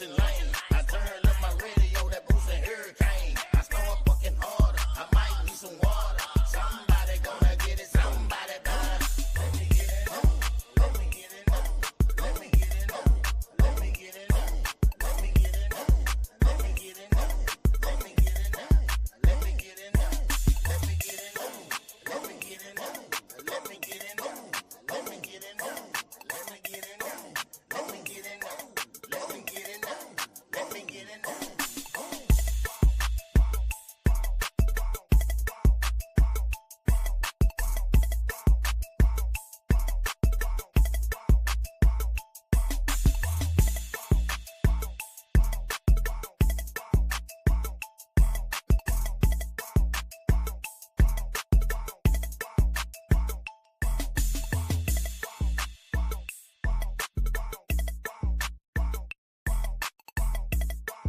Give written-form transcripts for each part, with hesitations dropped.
switching lanes. I turned up my radio, that boosting hurricane. I start fucking harder, I might need some water. Somebody gonna get it, somebody done. Let me get it on, let me get it on, let me get it on, let me get it on, let me get it on, let me get it on, let me get it on, let me get it on, let me get it on, let me get it on, let me get it on, let me get it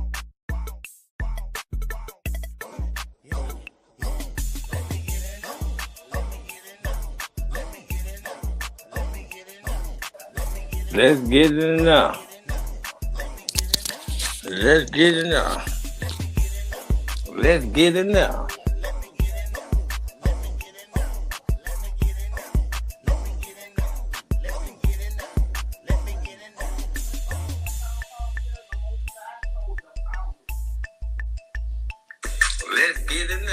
on, let me get it on, let me get it on, let me get it on, let me get it on. Let's get it now. Let's get it now. Let's get it now. Let's get it now.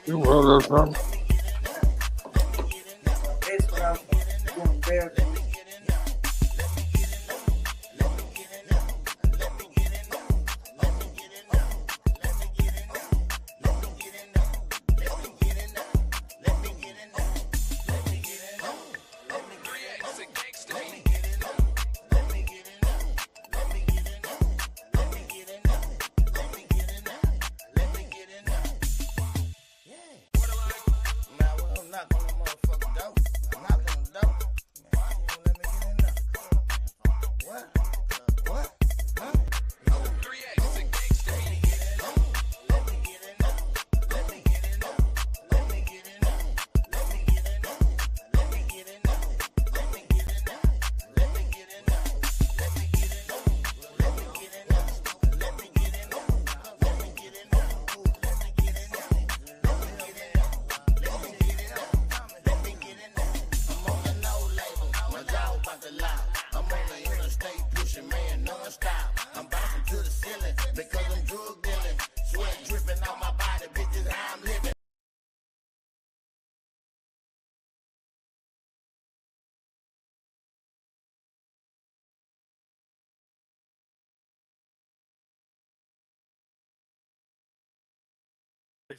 You roll up something? That's what I'm doing there.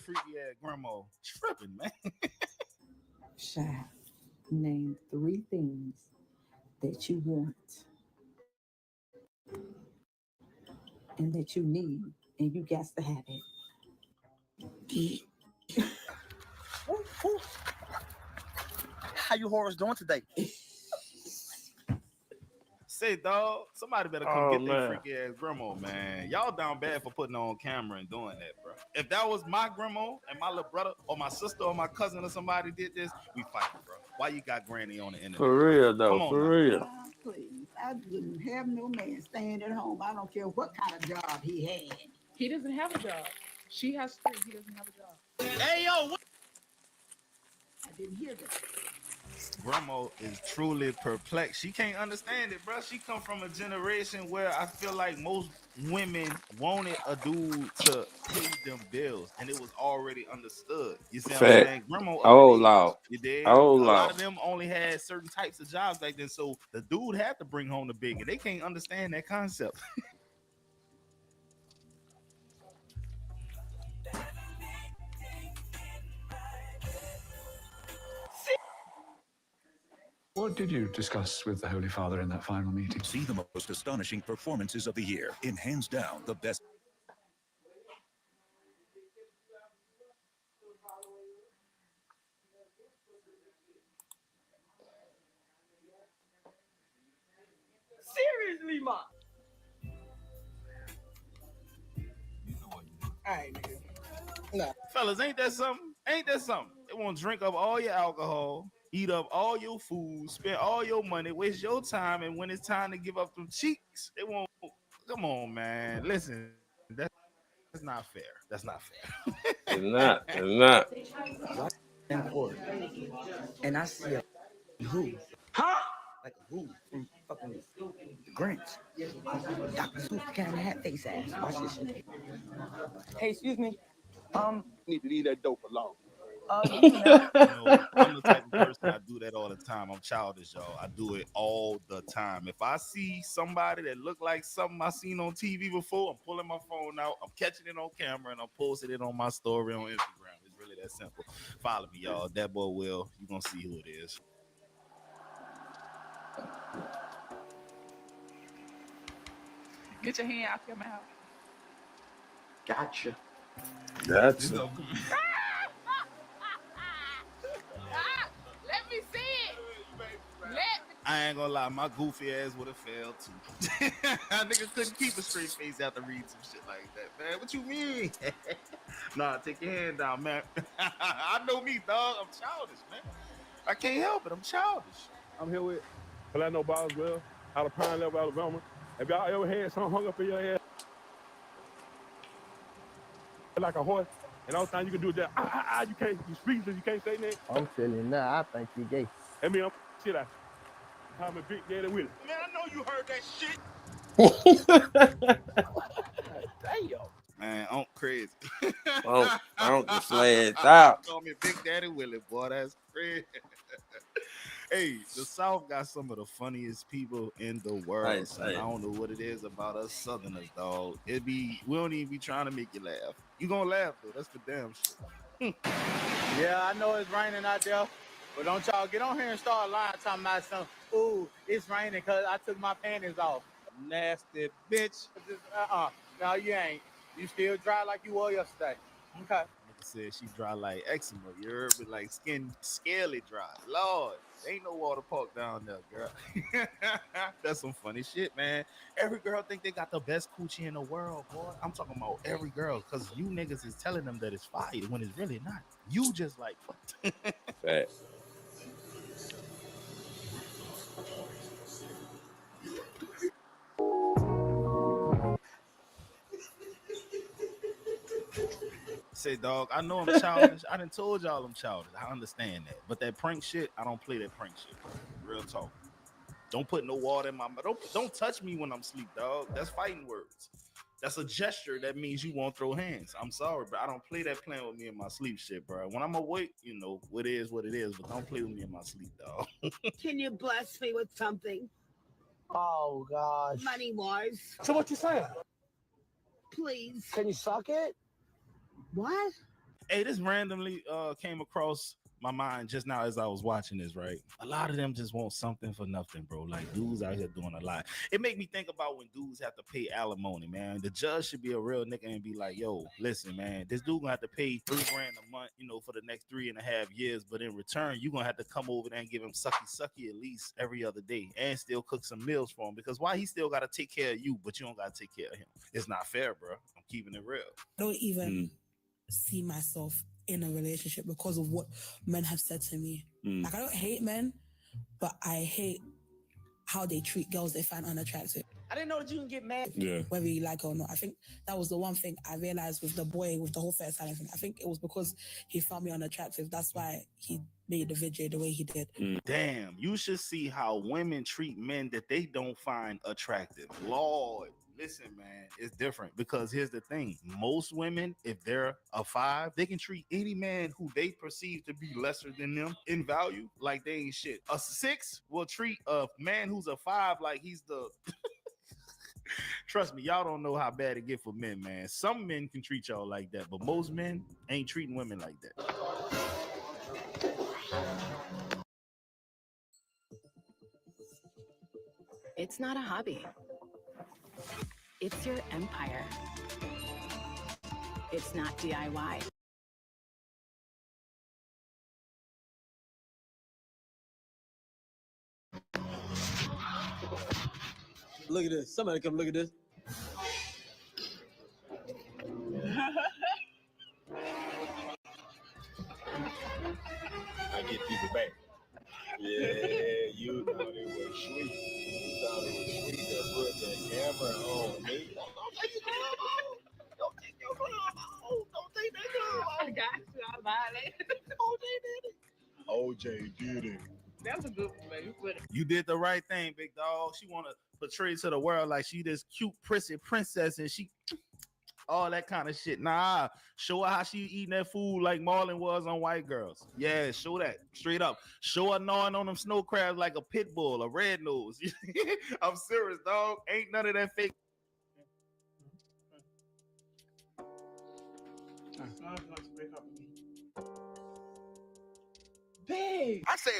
freaky ass grandma. Tripping, man. Shy, name 3 things that you want and that you need, and you got to have it. How you whores doing today? Say, dog, somebody better come Oh get their man. freaky ass grandma, man. Y'all down bad for putting on camera and doing that, bro. If that was my grandma and my little brother or my sister or my cousin or somebody did this, we fighting, bro. Why you got Granny on the internet? For real though. Come on For now. real. Please, I wouldn't have no man staying at home. I don't care what kind of job he had. He doesn't have a job. She has 3. He doesn't have a job. Hey, yo, what? I didn't hear that. Grandma is truly perplexed. She can't understand it, bro. She come from a generation where I feel like most women wanted a dude to pay them bills, and it was already understood. You see what I'm Fact. saying? Grandma, Oh Lord. you did. Oh A lot Lord. of them only had certain types of jobs back then, so the dude had to bring home the big, and they can't understand that concept. What did you discuss with the Holy Father in that final meeting? See the most astonishing performances of the year in hands down the best. Seriously, Mom. All right, nigga. No. Fellas, ain't that something? Ain't that something? They want to drink up all your alcohol, eat up all your food, spend all your money, waste your time, and when it's time to give up them cheeks, they won't. Come on, man. Listen, that's not fair. That's not fair. It's not. It's not. And forth. And I see a who. Huh? Like a who from fucking the Grinch. Dr. Seuss kind of hat face ass. Watch this shit. Hey, excuse me. Need to leave that dope alone. You know, I'm the type of person I do that all the time. I'm childish, y'all. I do it all the time. If I see somebody that look like something I seen on TV before, I'm pulling my phone out, I'm catching it on camera, and I'm posting it on my story on Instagram. It's really that simple. Follow me, y'all. That boy Will. You're gonna see who it is. Get your hand off your mouth. Gotcha. That's Let me see it. Let me. I ain't gonna lie, my goofy ass would have failed too. Nigga couldn't keep a straight face after reading some shit like that, man. What you mean? Nah, take your hand down, man. I know me, dog. I'm childish, man. I can't help it. I'm childish. I'm here with Orlando Boswell out of Pine Level, Alabama. Have y'all ever had something hung up in your head like a horse? And all the time you can do that. You can't. You speechless. You can't say nothing. I'm telling you now, I think you gay. I mean, I'm shit out. I'm a big daddy with it. Man, I know you heard that shit. Damn. Man, I'm crazy. oh, I'm just slayed out. Call me Big Daddy Willie, boy. That's crazy. Hey, the South got some of the funniest people in the world. Nice, I don't know what it is about us Southerners, dog. We don't even be trying to make you laugh. You gonna laugh though? That's for damn sure. Yeah, I know it's raining out there, but don't y'all get on here and start lying talking about something. Ooh, it's raining because I took my panties off. Nasty bitch. No, you ain't. You still dry like you were yesterday. Okay. Nigga said she dry like eczema. You heard me, like skin scaly dry. Lord, ain't no water park down there, girl. That's some funny shit, man. Every girl think they got the best coochie in the world, boy. I'm talking about every girl, because you niggas is telling them that it's fire when it's really not. You just like Fact. say, dog, I know I'm childish. I done told y'all I'm childish. I understand that. But that prank shit, I don't play that prank shit, bro. Real talk. Don't put no water in my mouth. Don't touch me when I'm asleep, dog. That's fighting words. That's a gesture that means you won't throw hands. I'm sorry, but I don't play that playing with me in my sleep shit, bro. When I'm awake, you know, what it is, but don't play with me in my sleep, dog. Can you bless me with something? Oh, gosh. Money-wise. So what you saying? Please. Can you suck it? What? Hey, this randomly came across my mind just now as I was watching this, right? A lot of them just want something for nothing, bro. Like dudes out here doing a lot. It make me think about when dudes have to pay alimony, man. The judge should be a real nigga and be like, yo, listen, man, this dude gonna have to pay $3,000 a month, for the next 3.5 years. But in return, you gonna have to come over there and give him sucky at least every other day and still cook some meals for him. Because why he still gotta take care of you, but you don't gotta take care of him? It's not fair, bro. I'm keeping it real. Don't even see myself in a relationship because of what men have said to me. Like, I don't hate men, but I hate how they treat girls they find unattractive. I didn't know that you can get mad. Whether you like it or not. I think that was the one thing I realized with the boy, with the whole fair silent thing. I think it was because he found me unattractive. That's why he made the video the way he did. Damn, you should see how women treat men that they don't find attractive. Lord. Listen, man, it's different because here's the thing. Most women, if they're a 5, they can treat any man who they perceive to be lesser than them in value like they ain't shit. A 6 will treat a man who's a 5 like he's the... Trust me, y'all don't know how bad it get for men, man. Some men can treat y'all like that, but most men ain't treating women like that. It's not a hobby. It's your empire. It's not DIY. Look at this. Somebody come look at this. I get people back. Yeah, you thought it was sweet. You thought it was sweet to put the camera on me. Don't take your glove off. Don't take that glove off. I got you. I violated. OJ did it. That was a good one, baby. You did the right thing, big dog. She want to portray to the world like she this cute prissy princess and she all that kind of shit. Nah, show her how she eating that food like Marlon was on White Girls. Yeah, show that straight up. Show her gnawing on them snow crabs like a pit bull, a red nose. I'm serious, dog. Ain't none of that fake. Babe, I said,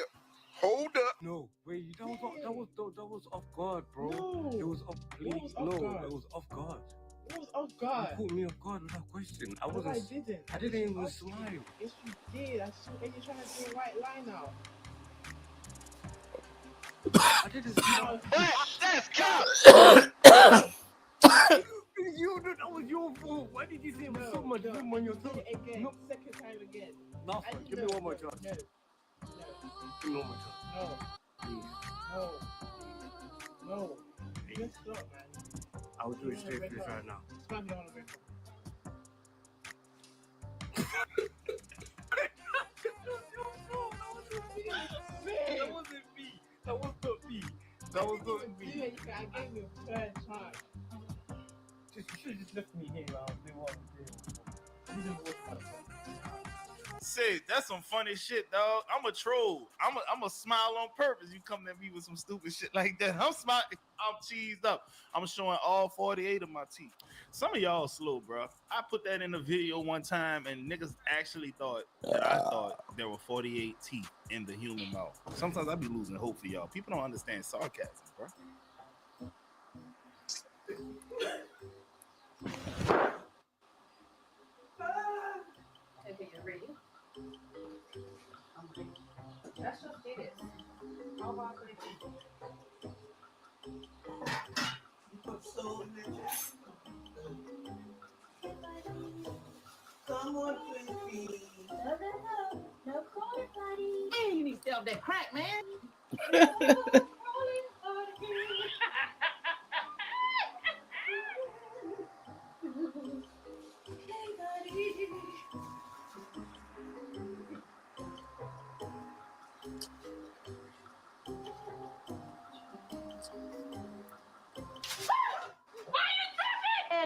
hold up. No, wait, that was off guard, bro. No. It was off. What was off guard? It was off guard. What was off guard? You caught me off guard without question. I No, wasn't. I didn't. I didn't even smile. Yes, you did. I saw, and you're trying to do a white line now. I didn't smile. That's cop. You knew that was your fault. Why did you say it with so much room on your tongue? Again, No. second time again. No, give me one more chance. No. Give me one more chance. No. Please. No. No. Just stop, man. I will do it straight face right now. Slam you on the red That wasn't me. That was not me. That was not me. I gave you a third time. You should just left me here. I'll do what I'm doing. Say, that's some funny shit, dog. I'm a troll. I'm a smile on purpose. You come at me with some stupid shit like that. I'm smiling. I'm cheesed up. I'm showing all 48 of my teeth. Some of y'all slow, bro. I put that in a video one time, and niggas actually thought that I thought there were 48 teeth in the human mouth. Sometimes I be losing hope for y'all. People don't understand sarcasm, bro. Okay, you're ready. Let's just do this. How about this? Someone please me. No calling, buddy. Man, you need to stay off that crack, man.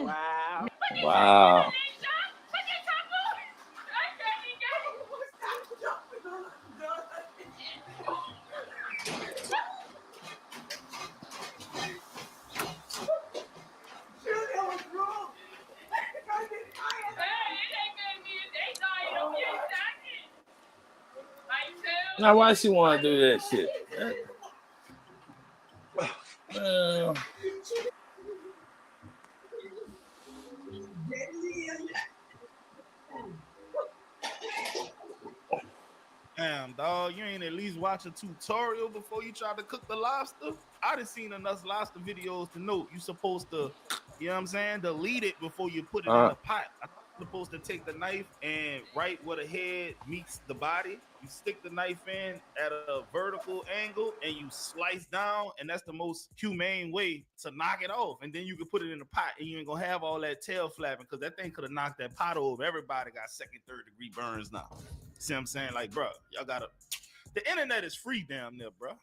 Wow. Wow. Now, why she want to do that shit? Damn, dog, you ain't at least watch a tutorial before you try to cook the lobster? I done seen enough lobster videos to know you supposed to, you know what I'm saying, delete it before you put it in the pot. I'm supposed to take the knife and right where the head meets the body, you stick the knife in at a vertical angle and you slice down, and that's the most humane way to knock it off. And then you can put it in the pot and you ain't gonna have all that tail flapping, because that thing could have knocked that pot over. Everybody got second, third degree burns now. See what I'm saying? Like, bro, y'all gotta. The internet is free down there, bro.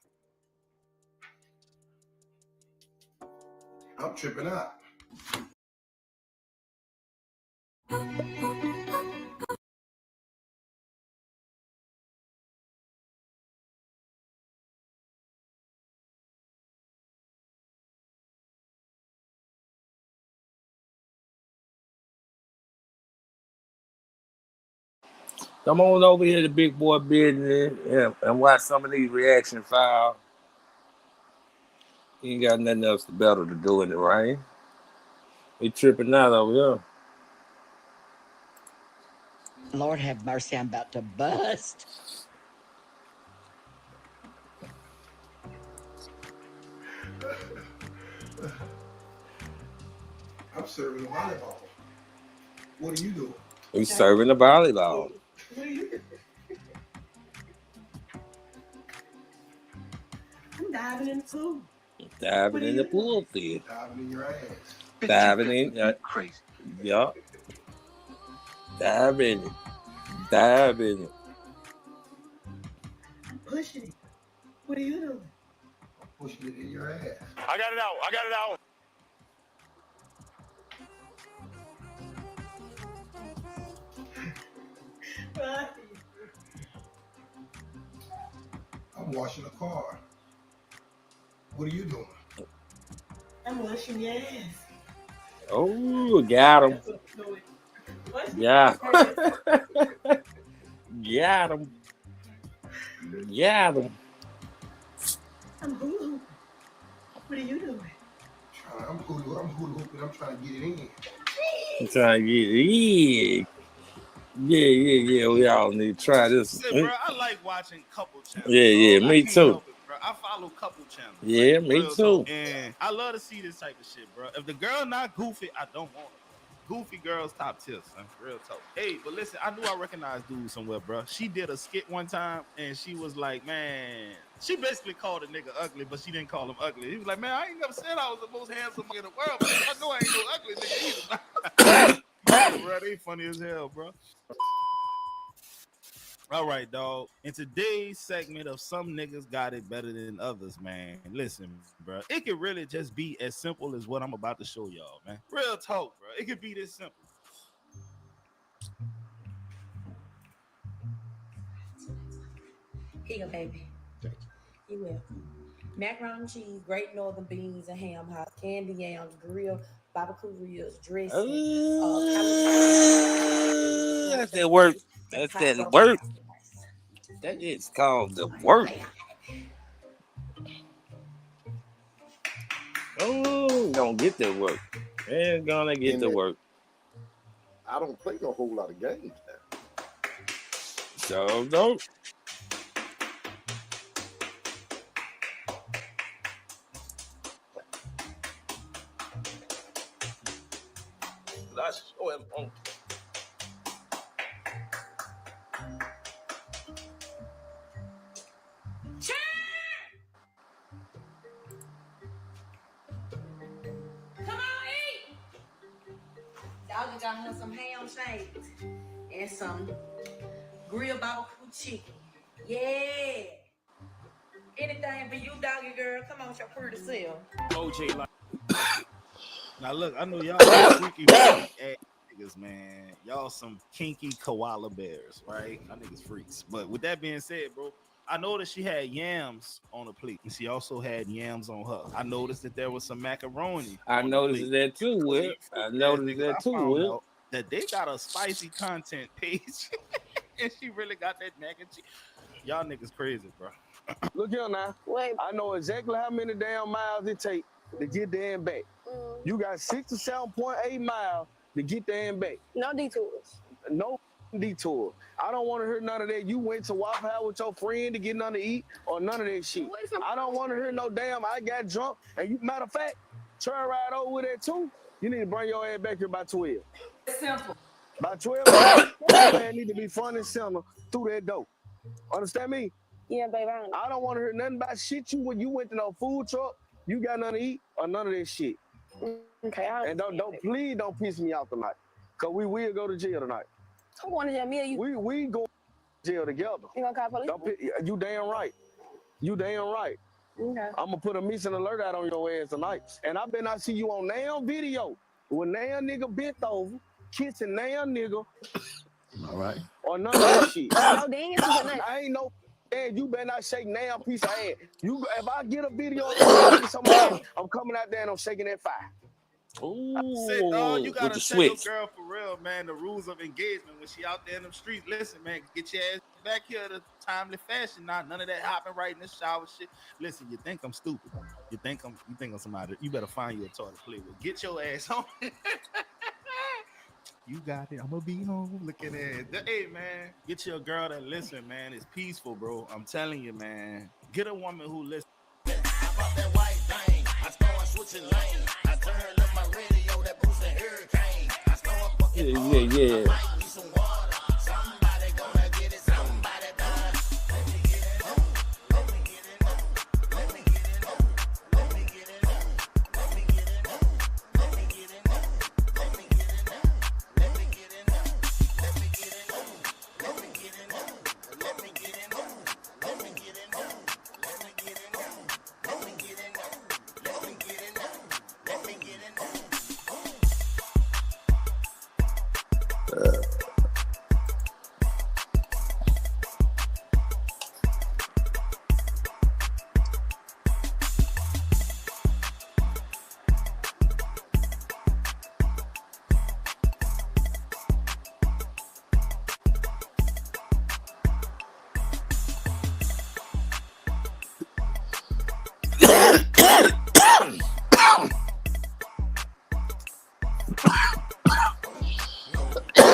I'm tripping out. Come on over here to Big Boy Business and watch some of these reaction files. You ain't got nothing else better to do in the rain. We tripping out over here. Lord have mercy, I'm about to bust. I'm serving a volleyball. What are you doing? We serving the volleyball. What are you doing? I'm diving in the pool. Diving in the pool, kid. Diving in your ass. Diving in. Crazy. Yeah. Diving. Diving. I'm pushing it. What are you doing? I'm pushing it in your ass. I got it out. I got it out. Right. I'm washing a car. What are you doing? I'm washing your ass. Oh, got him. Yeah. Got him. Got him. I'm hula hooping. What are you doing? I'm hula hooping. I'm trying to get it in. I'm trying to get it in. Yeah. We all need to try this. Say, bro, I like watching couple channels. Yeah, dog. me I can't too. help it, bro. I follow couple channels. Yeah, like, me real too. talk. And I love to see this type of shit, bro. If the girl not goofy, I don't want her. Goofy girls top tier, son. Real talk. Hey, but listen, I knew I recognized dude somewhere, bro. She did a skit one time, and she was like, man, she basically called a nigga ugly, but she didn't call him ugly. He was like, man, I ain't never said I was the most handsome in the world, but I know I ain't no ugly nigga either. Bro, they funny as hell, bro. All right, dog. In today's segment of Some Niggas Got It Better Than Others, man, listen, bro. It could really just be as simple as what I'm about to show y'all, man. Real talk, bro. It could be this simple. Here you go, baby. You welcome. Macaroni and cheese, great northern beans and ham hocks, candy yams, grilled barbecue ribs, dressing. That's that work. That's that work. That is called the work. Oh, gonna get the work. It's gonna get the work. I don't play no whole lot of games now. So don't. Let's show him on. Come on, eat. Y'all just got her some ham shakes and some grilled barbecue chicken. Yeah. Anything for you, doggy girl. Come on, your pretty self. OJ, like. Now, look, I know y'all some freaky ass niggas, man. Y'all some kinky koala bears, right? Y'all niggas freaks. But with that being said, bro, I noticed she had yams on the plate, and she also had yams on her. I noticed that there was some macaroni. I noticed that too, Will. I noticed that too, Will. That they got a spicy content page, and she really got that mac and cheese. Y'all niggas crazy, bro. Look here now. Wait. I know exactly how many damn miles it takes to get there and back. You got 67.8 miles to get there and back. No detours. No detour. I don't want to hear none of that. You went to Waffle House with your friend to get nothing to eat or none of that shit. I don't want to hear no damn I got drunk. And you, matter of fact, turn right over with that too. You need to bring your ass back here by 12. It's simple. By 12, your ass need to be front and center through that door. Understand me? Yeah, baby. I don't want to hear nothing about shit you when you went to no food truck, you got nothing to eat or none of that shit. Okay, and please don't piss me off tonight. Cause we will go to jail tonight. Who going to jail? Me or you? We go to jail together. You gonna call police? You damn right. You damn right. Okay. I'm gonna put a missing alert out on your ass tonight. And I better not see you on damn video with damn nigga bent over, kissing damn nigga. All right. Or none of that shit. No dance. I ain't no. And you better not shake damn piece of ass. If I get a video of somebody, I'm coming out there and I'm shaking that fire. Ooh, Say, dog, you gotta with the tell your switch. girl for real, man, the rules of engagement when she out there in them streets. Listen, man, get your ass back here to timely fashion. Not none of that hopping right in the shower shit. Listen, you think I'm stupid. You think I'm somebody. You better find you a toy to play with. Get your ass on. You got it. I'm gonna be home looking at it. Hey, man, get your girl that listen, man. It's peaceful, bro. I'm telling you, man. Get a woman who listens. I pop that white thing. I start switching lanes. I turn up my radio, that boosting hurricane. I start fucking Yeah. I might need some water. Somebody gonna get it. Somebody done. Let me get it on. Let me get it on. Let me get it on. Let me get it on. Let me get it on. Let me get it on. Let me get it on. Let me get it on. Let me get it on. Let me get it on. Let me get it on. Let me get it on. Let me get it on. Let me get it on. Let me get it on. Let me get it on.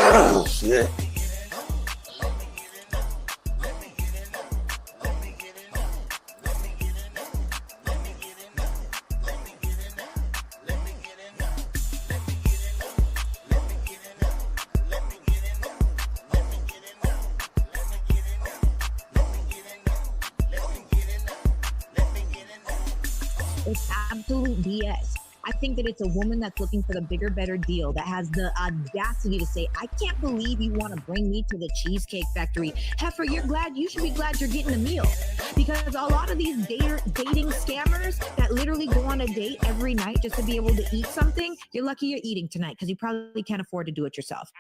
Oh, shit. It's absolute BS. I think that it's a woman that's looking for the bigger, better deal, that has the audacity to say, I can't believe you want to bring me to the Cheesecake Factory. Heifer, you should be glad you're getting a meal. Because a lot of these dating scammers that literally go on a date every night just to be able to eat something, you're lucky you're eating tonight because you probably can't afford to do it yourself.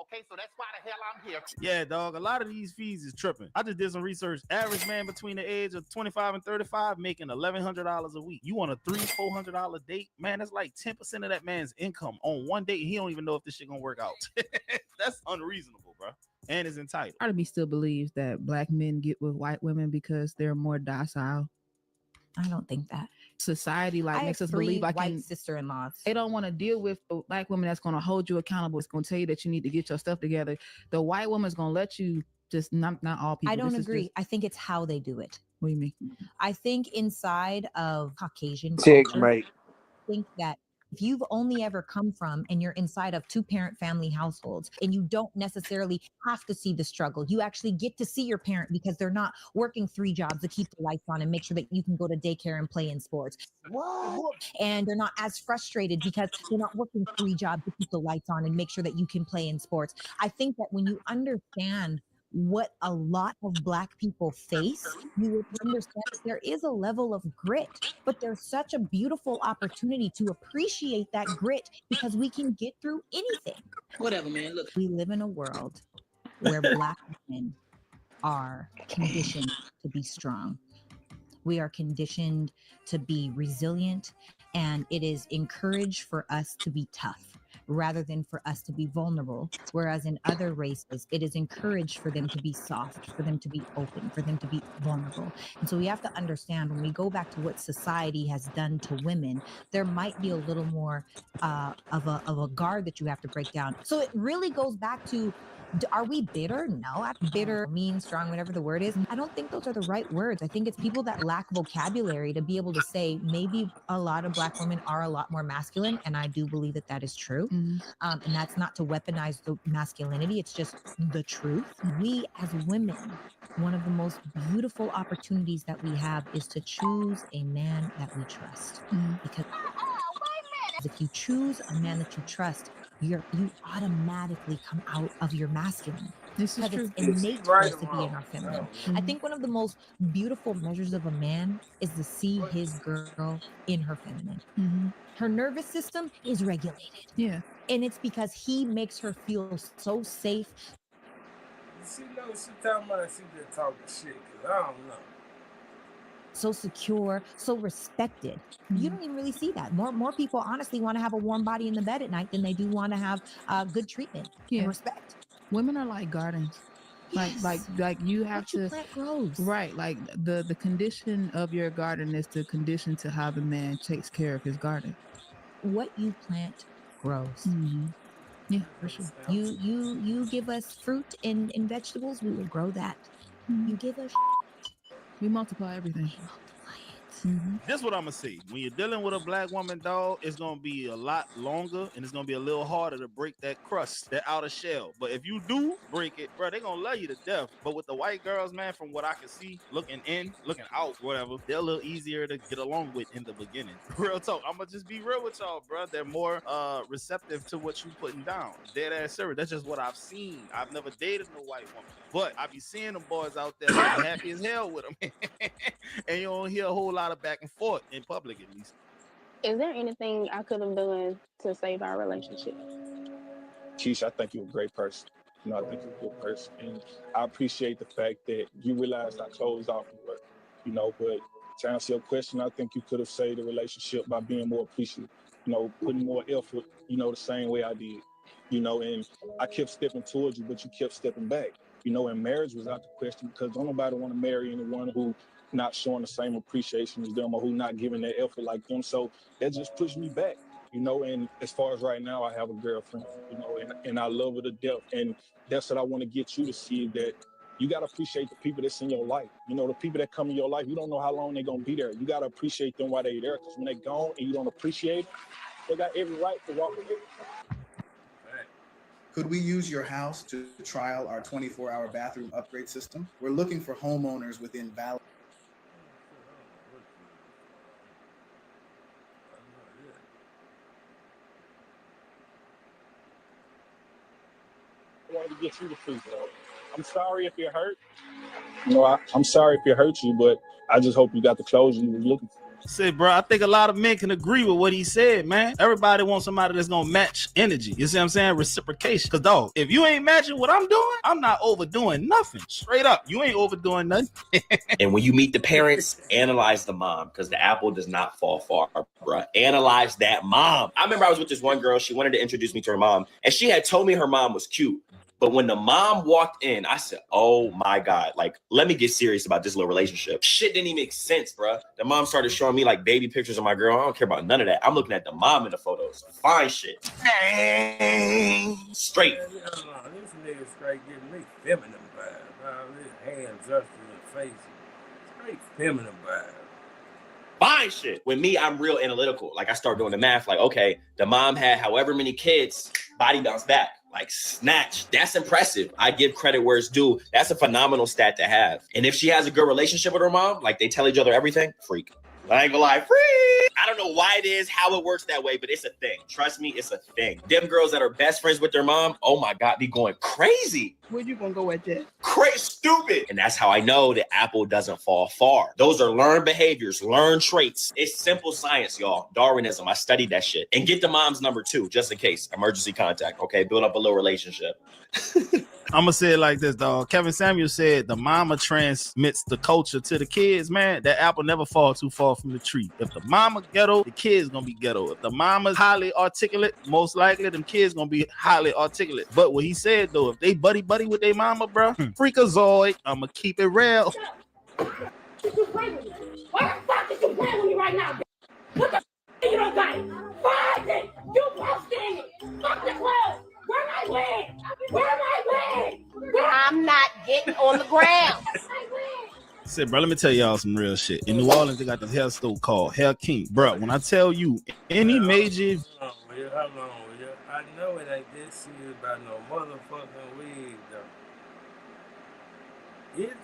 Okay, so that's why the hell I'm here. Yeah, dog. A lot of these fees is tripping. I just did some research. Average man between the age of 25 and 35 making $1,100 a week. You want a $300-400 date, man? That's like 10% of that man's income on one date. He don't even know if this shit gonna work out. That's unreasonable, bro. And is entitled. Part of me still believes that black men get with white women because they're more docile. I don't think that. Society makes us believe white sister-in-laws. They don't want to deal with the black woman that's going to hold you accountable. It's going to tell you that you need to get your stuff together. The white woman's going to let you just not all people. I don't agree. I think it's how they do it. What do you mean? I think inside of Caucasian Chicks, culture, mate. I think that if you've only ever come from and you're inside of 2-parent family households and you don't necessarily have to see the struggle, you actually get to see your parent because they're not working 3 jobs to keep the lights on and make sure that you can go to daycare and play in sports. What? And they're not as frustrated because they're not working 3 jobs to keep the lights on and make sure that you can play in sports. I think that when you understand what a lot of Black people face, you would understand that there is a level of grit, but there's such a beautiful opportunity to appreciate that grit because we can get through anything. Whatever, man. Look, we live in a world where Black women are conditioned to be strong. We are conditioned to be resilient, and it is encouraged for us to be tough. rather than for us to be vulnerable. Whereas in other races, it is encouraged for them to be soft, for them to be open, for them to be vulnerable. And so we have to understand when we go back to what society has done to women, there might be a little more of a guard that you have to break down. So it really goes back to, are we bitter? No, I'm bitter, mean, strong, whatever the word is. I don't think those are the right words. I think it's people that lack vocabulary to be able to say maybe a lot of Black women are a lot more masculine. And I do believe that that is true. And that's not to weaponize the masculinity. It's just the truth. We as women, one of the most beautiful opportunities that we have is to choose a man that we trust. Because if you choose a man that you trust, you automatically come out of your masculine. This is Because true. it's innate for us to be in our feminine. I think one of the most beautiful measures of a man is to see his girl in her feminine. Her nervous system is regulated. Yeah. And it's because he makes her feel so safe. She knows she talking about, she just talking shit, cause I don't know. So secure, so respected. You don't even really see that. More people honestly want to have a warm body in the bed at night than they do want to have good treatment and respect. Women are like gardens. Yes. Like you have What you plant grows. Right. Like the condition of your garden is the condition to how the man takes care of his garden. What you plant grows. Yeah, for sure. You give us fruit and vegetables, we will grow that. You give us we multiply everything. This is what I'm gonna say. When you're dealing with a Black woman, dog, it's gonna be a lot longer and it's gonna be a little harder to break that crust, that outer shell. But if you do break it, bro, they're gonna love you to death. But with the white girls, man, from what I can see, looking out, whatever, they're a little easier to get along with in the beginning. Real talk. I'm gonna just be real with y'all, bro. They're more receptive to what you putting down. Dead ass serious. That's just what I've seen. I've never dated no white woman, but I be seeing them boys out there that be happy as hell with them, and you don't hear a whole lot of back and forth in public, at least. Is there anything I could have done to save our relationship? Keisha, I think you're a great person. You know, I think you're a good person. And I appreciate the fact that you realized I closed off your work. You know, but to answer your question, I think you could have saved the relationship by being more appreciative, you know, putting more effort, you know, the same way I did. You know, and I kept stepping towards you, but you kept stepping back. You know, and marriage was out the question because don't nobody want to marry anyone who not showing the same appreciation as them or who not giving that effort like them. So that just pushed me back, you know, and as far as right now, I have a girlfriend, you know, and I love her to death. And that's what I want to get you to see, that you got to appreciate the people that's in your life. You know, the people that come in your life, you don't know how long they're going to be there. You got to appreciate them while they're there, because when they're gone and you don't appreciate them, they got every right to walk away. Could we use your house to trial our 24-hour bathroom upgrade system? We're looking for homeowners within valid. I wanted to get you the truth, though. I'm sorry if it hurt. You know, I'm sorry if it hurt you, but I just hope you got the closure you were looking for. Say, bro, I think a lot of men can agree with what he said, man. Everybody wants somebody that's gonna match energy. You see what I'm saying? Reciprocation. Cause dog, if you ain't matching what I'm doing, I'm not overdoing nothing. Straight up, you ain't overdoing nothing. And when you meet the parents, analyze the mom, because the apple does not fall far, bro. Analyze that mom. I remember I was with this one girl. She wanted to introduce me to her mom, and she had told me her mom was cute. But when the mom walked in, I said, oh my God, like, let me get serious about this little relationship. Shit didn't even make sense, bro. The mom started showing me like baby pictures of my girl. I don't care about none of that. I'm looking at the mom in the photos. Fine shit. Straight. This nigga straight giving me feminine vibes. His hands up to the face. Straight feminine vibes. Fine shit. With me, I'm real analytical. Like, I start doing the math. Like, okay, the mom had however many kids, body bounced back. Like, snatch. That's impressive. I give credit where it's due. That's a phenomenal stat to have. And if she has a good relationship with her mom, like they tell each other everything, freak. I ain't gonna lie, freak. I don't know why it is, how it works that way, but it's a thing. Trust me, it's a thing. Them girls that are best friends with their mom, oh my God, be going crazy. Where you gonna go at that? Crazy, stupid. And that's how I know the apple doesn't fall far. Those are learned behaviors, learned traits. It's simple science, y'all. Darwinism, I studied that shit. And get the mom's number too, just in case. Emergency contact, okay? Build up a little relationship. I'm gonna say it like this, dog. Kevin Samuel said the mama transmits the culture to the kids, man. That apple never falls too far from the tree. If the mama ghetto, the kids gonna be ghetto. If the mama's highly articulate, most likely them kids gonna be highly articulate. But what he said though, if they buddy with their mama, bro, freakazoid, I'ma keep it real. Did you play with me? Why the fuck did you play with me right now, bitch? What the f*** you don't got it? Find it! You posted it! Fuck the clothes! Where my wig? Where my wig? I'm not getting on the ground. Said, bro, let me tell y'all some real shit. In New Orleans, they got this hair store called Hair King. Bro, when I tell you any major... Hold on, will you? I know it ain't this serious about no motherfucking wig, though. Is it?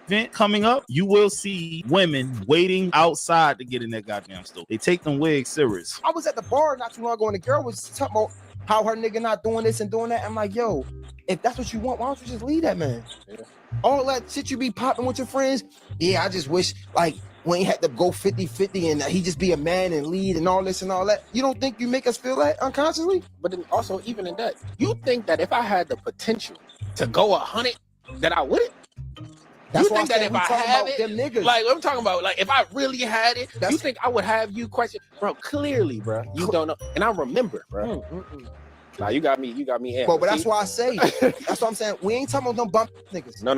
Event coming up, you will see women waiting outside to get in that goddamn store. They take them wigs serious. I was at the bar not too long ago and the girl was talking about how her nigga not doing this and doing that. I'm like, yo, if that's what you want, why don't you just leave that man? Yeah. All that shit you be popping with your friends, yeah, I just wish like we ain't had to go 50-50 and he just be a man and lead and all this and all that. You don't think you make us feel that unconsciously? But then also, even in that, you think that if I had the potential to go 100, that I wouldn't? That's you think that if I have it, them niggas. like I'm talking about, like if I really had it, you think I would have you question, bro? Clearly, bro, you don't know, and I remember, bro. Nah, you got me. But that's why I say, that's what I'm saying. We ain't talking about them bump niggas. No.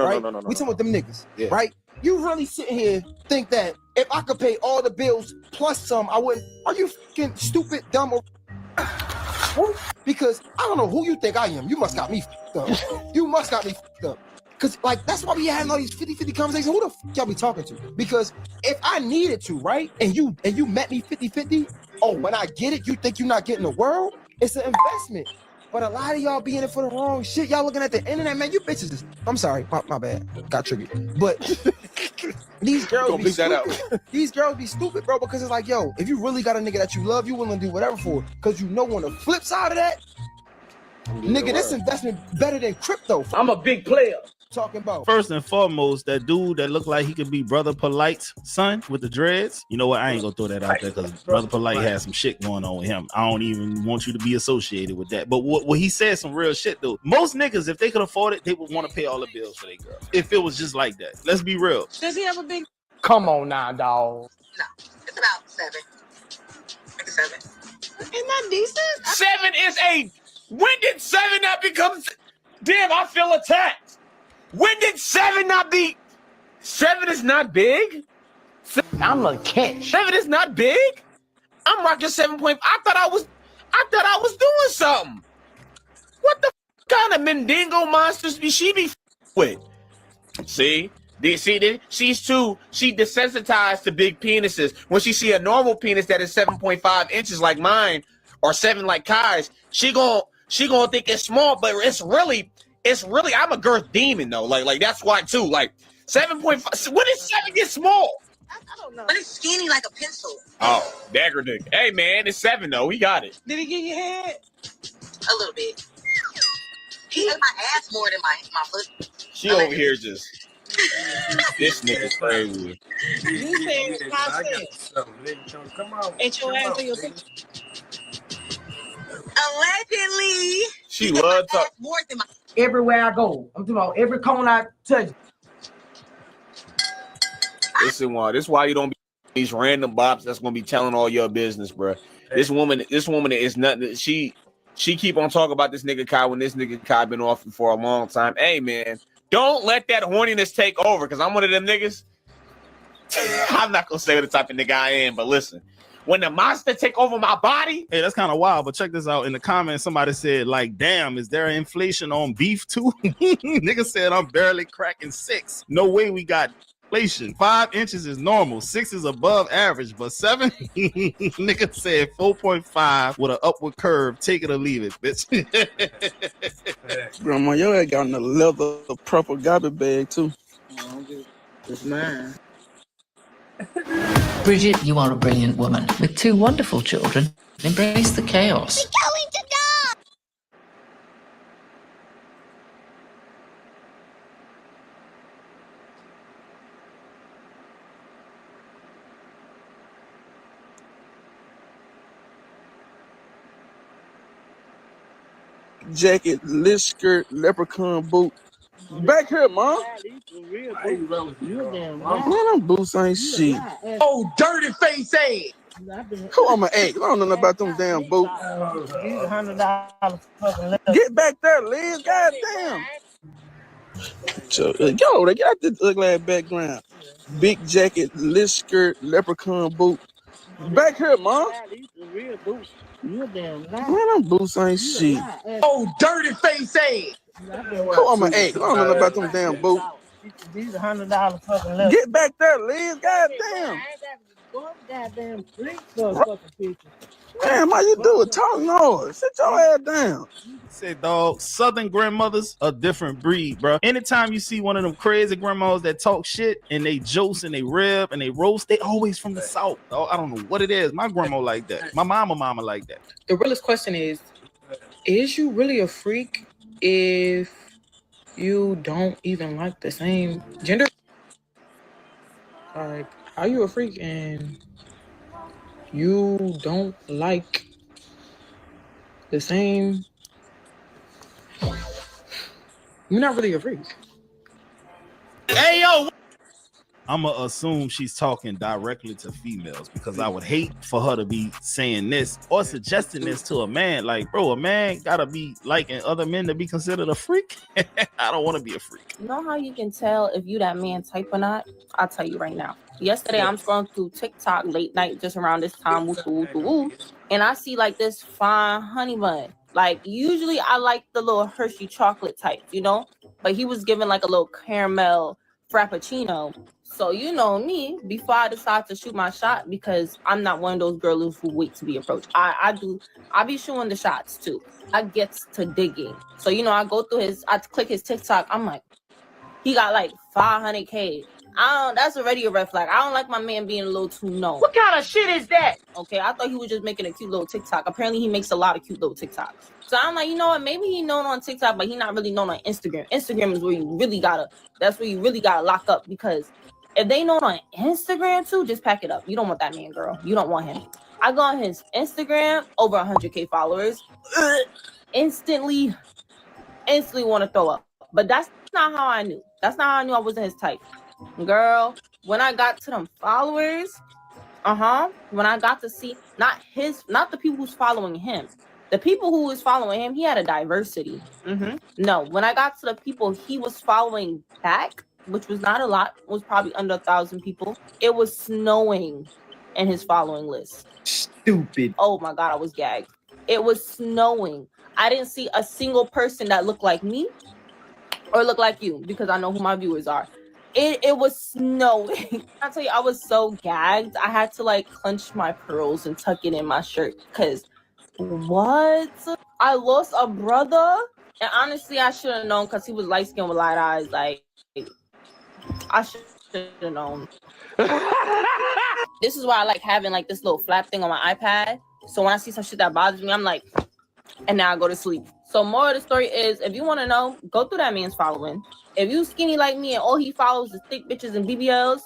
We talking about them niggas, right? You really sitting here think that if I could pay all the bills plus some, I wouldn't? Are you fucking stupid, dumb, or? Because I don't know who you think I am. You must got me fucked up. You must got me fucked up. Because, like, that's why we having all these 50-50 conversations. Who the fuck y'all be talking to? Because if I needed to, right, and you met me 50-50, oh, when I get it, you think you're not getting the world? It's an investment. But a lot of y'all be in it for the wrong shit. Y'all looking at the internet, man. You bitches is... I'm sorry. My bad. Got triggered. But these girls be stupid. These girls be stupid, bro, because it's like, yo, if you really got a nigga that you love, you willing to do whatever for. Because you know on the flip side of that, nigga, this investment better than crypto. I'm a big player. Talking about first and foremost, that dude that looked like he could be Brother Polite's son with the dreads. You know what? I ain't gonna throw that out there because Brother Polite has some shit going on with him. I don't even want you to be associated with that. But what he said some real shit though. Most niggas, if they could afford it, they would want to pay all the bills for their girl. If it was just like that. Let's be real. Does he have a big? Come on now, dog. No, it's about 7. Maybe 7. Isn't that decent? 7 is a. When did 7 not become? Damn, I feel attacked. When did 7 not be? 7 is not big. I'm a catch. 7 is not big. I'm rocking 7.5. I thought I was doing something. What the kind of Mendingo monsters be she be with? See, she's she desensitized to big penises. When she see a normal penis that is 7.5 inches like mine or 7 like Kai's, she gonna think it's small, but it's really I'm a girth demon though. Like that's why too. Like 7.5. When did 7 get small? I don't know. But it's skinny like a pencil. Oh, dagger dick. Hey man, it's 7 though. We got it. Did he get your head? A little bit. He hit my ass more than my foot. She over here just. This nigga crazy. You said how Come on. Ain't your ass in your picture? Allegedly. She loves talk. More than my. Everywhere I go, I'm talking about every corner I touch. Listen, this is why you don't be these random bops that's gonna be telling all your business, bro. This woman is nothing. She keep on talking about this nigga Kai when this nigga Kai been off for a long time. Hey man, don't let that horniness take over because I'm one of them niggas. I'm not gonna say what the type of nigga I am, but listen. When the monster take over my body. Hey, that's kind of wild, but check this out. In the comments, somebody said, like, damn, is there inflation on beef too? Nigga said, I'm barely cracking 6. No way we got inflation. 5 inches is normal. 6 is above average, but 7? Nigga said 4.5 with an upward curve. Take it or leave it, bitch. Grandma, your ass got in a leather purple garbage bag too. It's mine. Bridget, you are a brilliant woman with 2 wonderful children. Embrace the chaos. We're going to die. jacket, lit skirt, leprechaun boot. Back here, mom. You damn Man, them boots ain't shit. Oh, dirty face ass. Who I'm gonna ask? I don't know nothing about them damn boots. These $100 fucking left. Get back there, Liz. Goddamn. So, yo, they got this ugly ass background. Big jacket, lit skirt, leprechaun boot. Back here, mom. You damn Man, them boots ain't shit. Oh, dirty face ass. Who I'm gonna ask? I don't know nothing about them damn boots. These $100 fucking left. Get back there, Liz. Goddamn. Goddamn freak for a fucking picture. Man, how you do it? Talk noise. Sit your ass down. Say, dog, Southern grandmothers a different breed, bro. Anytime you see one of them crazy grandmas that talk shit and they jokes and they rib and they roast, they always from the South, dog. I don't know what it is. My grandma like that. My mama like that. The realest question is you really a freak if you don't even like the same gender? Like, are you a freak and you don't like the same? You're not really a freak. Hey, yo. I'ma assume she's talking directly to females because I would hate for her to be saying this or suggesting this to a man. Like, bro, a man gotta be liking other men to be considered a freak. I don't want to be a freak. You know how you can tell if you that man type or not? I'll tell you right now. Yesterday, I'm scrolling through TikTok late night, just around this time, and I see like this fine honey bun. Like, usually I like the little Hershey chocolate type, you know? But he was giving like a little caramel frappuccino. So you know me, before I decide to shoot my shot, because I'm not one of those girls who wait to be approached. I be shooting the shots too. I get to digging. So, you know, I click his TikTok. I'm like, he got like 500K. That's already a red flag. I don't like my man being a little too known. What kind of shit is that? Okay, I thought he was just making a cute little TikTok. Apparently, he makes a lot of cute little TikToks. So I'm like, you know what? Maybe he known on TikTok, but he not really known on Instagram. Instagram is where you really gotta lock up, because if they known on Instagram too, just pack it up. You don't want that man, girl. You don't want him. I go on his Instagram, over 100K followers. Instantly want to throw up. But that's not how I knew. That's not how I knew I wasn't his type. Girl, when I got to them followers, when I got to see not the people who's following him, the people who was following him, he had a diversity. No, when I got to the people he was following back, which was not a lot, was probably under 1,000 people, it was snowing in his following list. Stupid. Oh my God, I was gagged. It was snowing. I didn't see a single person that looked like me or looked like you, because I know who my viewers are. It was snowing. I tell you, I was so gagged. I had to like clench my pearls and tuck it in my shirt, because what? I lost a brother, and honestly, I should have known, because he was light skinned with light eyes. Like, I should have known. This is why I like having like this little flap thing on my iPad. So when I see some shit that bothers me, I'm like, and now I go to sleep. So more of the story is, if you want to know, go through that man's following. If you skinny like me and all he follows is thick bitches and BBLs,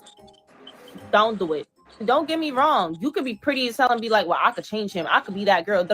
don't do it. Don't get me wrong. You could be pretty as hell and be like, well, I could change him. I could be that girl.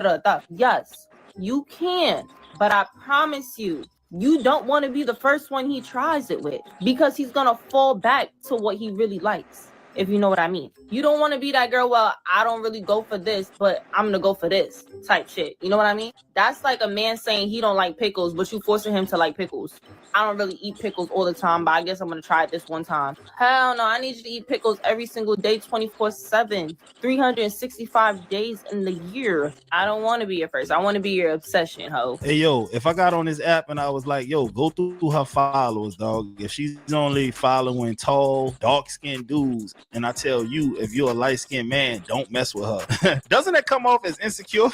Yes, you can. But I promise you, you don't want to be the first one he tries it with, because he's going to fall back to what he really likes, if you know what I mean. You don't want to be that girl, well, I don't really go for this, but I'm going to go for this type shit. You know what I mean? That's like a man saying he don't like pickles, but you forcing him to like pickles. I don't really eat pickles all the time, but I guess I'm going to try it this one time. Hell no, I need you to eat pickles every single day, 24/7, 365 days in the year. I don't want to be your first. I want to be your obsession, ho. Hey, yo, if I got on this app and I was like, yo, go through her followers, dog. If she's only following tall, dark-skinned dudes, and I tell you, if you're a light-skinned man, don't mess with her. Doesn't that come off as insecure?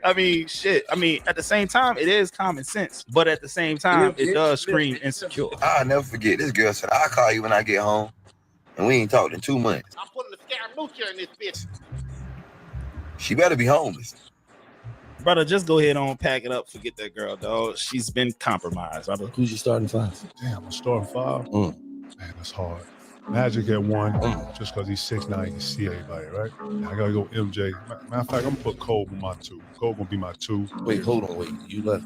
I mean, shit. I mean, at the same time, it is common sense, but at the same time, it does scream insecure. I'll never forget. This girl said, I'll call you when I get home. And we ain't talked in 2 months. I'm putting the scaramuccia in this bitch. She better be homeless. Brother, just go ahead on, pack it up, forget that girl, dog. She's been compromised, brother. Who's your starting five? Damn, I'm starting five? Man, that's hard. Magic at one, just because he's 6'9", he can see everybody, right? I gotta go MJ. Matter of fact, I'm gonna put Cole on my two. Cole gonna be my two. Wait, hold on, wait. You left.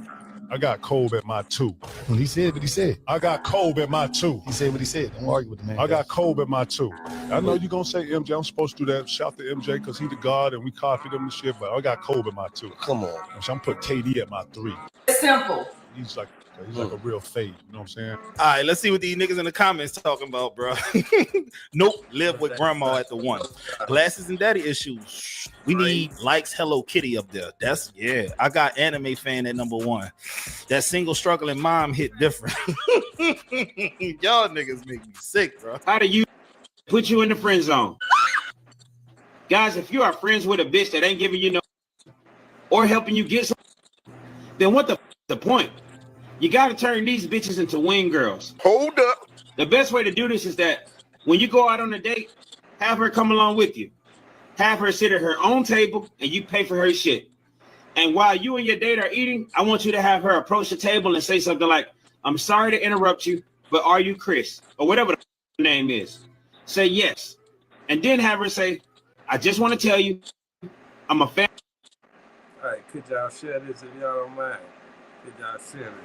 I got Kobe at my 2. When he said what he said. I got Kobe at my 2. He said what he said. Don't argue with the man. I got Kobe at my 2. I know you're going to say MJ. I'm supposed to do that. Shout to MJ because he the God and we copied him and shit, but I got Kobe at my 2. Come on. So I'm put KD at my 3. It's simple. He's like a real fade. You know what I'm saying? All right, let's see what these niggas in the comments talking about, bro. Nope, live with grandma at the 1. Glasses and daddy issues. We need likes Hello Kitty up there. That's I got anime fan at number 1. That single struggling mom hit different. Y'all niggas make me sick, bro. How do you put you in the friend zone? Guys, if you are friends with a bitch that ain't giving you no or helping you get some, then what the point? You got to turn these bitches into wing girls. Hold up. The best way to do this is that when you go out on a date, have her come along with you. Have her sit at her own table and you pay for her shit. And while you and your date are eating, I want you to have her approach the table and say something like, I'm sorry to interrupt you, but are you Chris? Or whatever the name is. Say yes. And then have her say, I just want to tell you, I'm a fan. All right, could y'all share this if y'all don't mind? Could y'all share this?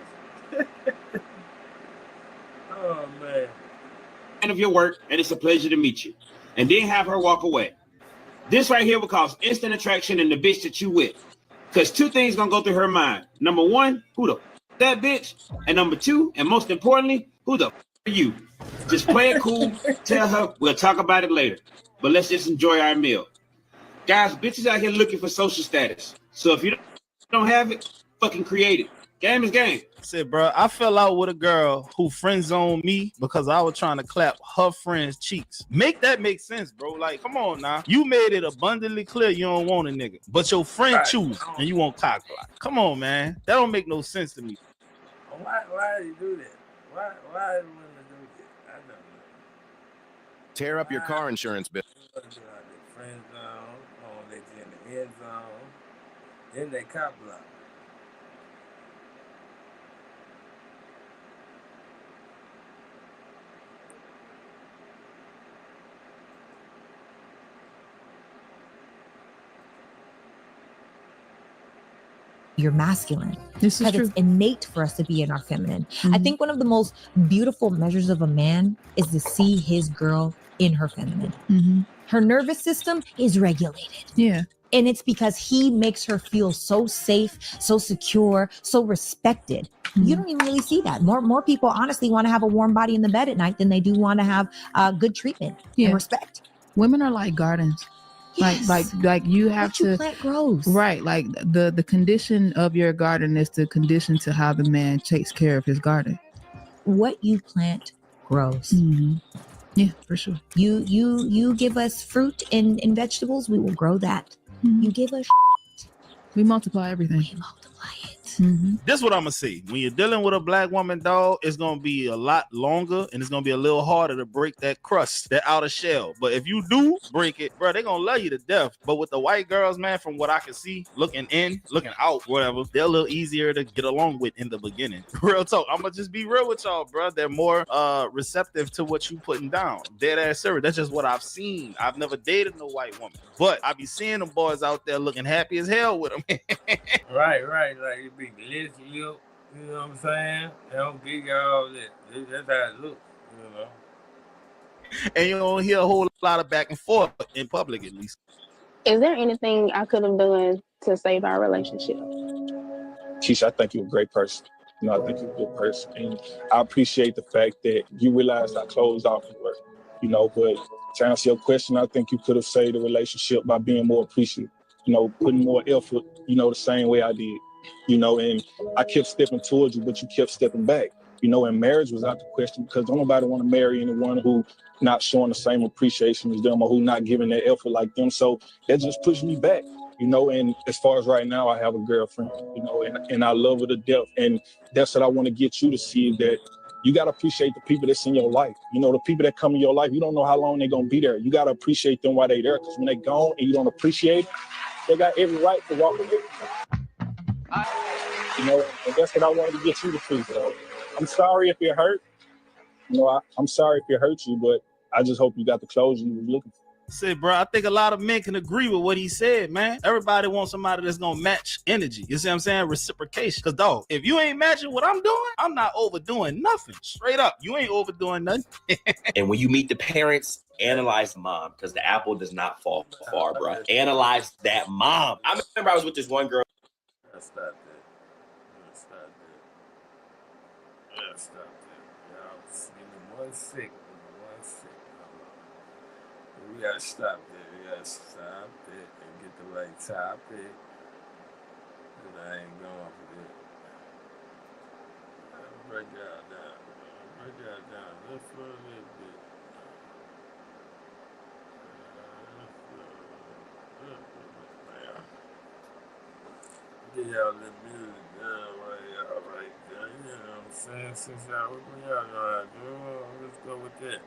Oh, man. Of your work, and it's a pleasure to meet you. And then have her walk away. This right here will cause instant attraction in the bitch that you with. Because 2 things gonna go through her mind. Number 1, who the that bitch? And number 2, and most importantly, who the are you? Just play it cool, tell her we'll talk about it later. But let's just enjoy our meal. Guys, bitches out here looking for social status. So if you don't have it, fucking create it. Game is game. Said, bro, I fell out with a girl who friend zoned me because I was trying to clap her friend's cheeks. Make that make sense, bro. Like, come on now. You made it abundantly clear you don't want a nigga, but your friend choose and you want cock block. Come on, man. That don't make no sense to me. Why do you do that? Why do women do that? I don't know. Tear up your car insurance bill. Friend zone, they in the end zone, then they cock block. You're masculine. This is Because true. it's innate for us to be in our feminine. I think one of the most beautiful measures of a man is to see his girl in her feminine. Her nervous system is regulated. Yeah. And it's because he makes her feel so safe, so secure, so respected. You don't even really see that. More people honestly want to have a warm body in the bed at night than they do want to have good treatment and respect. Women are like gardens. Like you have what you plant grows. Right. Like the condition of your garden is the condition to how the man takes care of his garden. What you plant grows. Yeah, for sure. You give us fruit and vegetables, we will grow that. You give us we multiply everything. We multiply it. This is what I'm gonna say. When you're dealing with a black woman, dog, it's gonna be a lot longer and it's gonna be a little harder to break that crust, that outer shell. But if you do break it, bro, they're gonna love you to death. But with the white girls, man, from what I can see, looking out, whatever, they're a little easier to get along with in the beginning. Real talk. I'm gonna just be real with y'all, bro. They're more receptive to what you putting down. Dead ass serious. That's just what I've seen. I've never dated no white woman, but I be seeing them boys out there looking happy as hell with them. Right. Like it be glitzy, you know what I'm saying? They don't give you all that. That's how it looks, you know. And you don't hear a whole lot of back and forth in public, at least. Is there anything I could have done to save our relationship? Keisha, I think you're a great person. You know, I think you're a good person. And I appreciate the fact that you realized I closed off your work. You know, but to answer your question, I think you could have saved the relationship by being more appreciative. You know, putting more effort, you know, the same way I did. You know, and I kept stepping towards you, but you kept stepping back. You know, and marriage was out the question because don't nobody want to marry anyone who not showing the same appreciation as them or who not giving their effort like them. So that just pushed me back, you know, and as far as right now, I have a girlfriend, you know, and I love her to death. And that's what I want to get you to see, that you got to appreciate the people that's in your life. You know, the people that come in your life, you don't know how long they're going to be there. You got to appreciate them while they're there, because when they're gone and you don't appreciate them, they got every right to walk away. You know, and that's what I wanted to get you to see. So I'm sorry if it hurt. You know, I'm sorry if it hurt you, but I just hope you got the closure you was looking for. Said, bro, I think a lot of men can agree with what he said, man. Everybody wants somebody that's gonna match energy. You see what I'm saying? Reciprocation. Cause dog, if you ain't matching what I'm doing, I'm not overdoing nothing. Straight up, you ain't overdoing nothing. And when you meet the parents, analyze mom, because the apple does not fall far, bro. Analyze that mom. I remember I was with this one girl. Stop that. Stop that. Stop that. Y'all just give me 1 second. 1 second. We gotta stop that. We gotta stop it and get the right topic. Cause I ain't going for that. Break y'all down. Break y'all down just for a little bit. Get y'all the music down right, y'all right there. You know what I'm saying? Since y'all with me, y'all know how to do it. Let's go with that.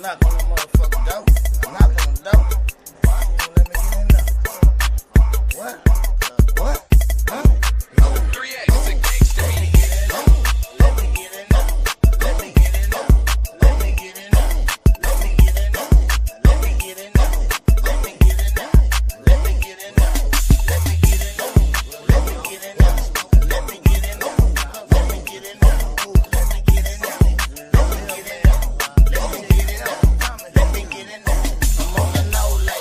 Knock on the motherfucking door. Knock on the door. Let me get in there. What? What? Huh? 3X and gangsta. Let me get in there. Let me get in there. Let me get in there. Let me get in there. Let me get in there. Let me get in there. Let me get in there. Let me get in there. Let me get in there. Let me get in there. Let me get in there. Let me get in there. Let me get in there. Let me get in there.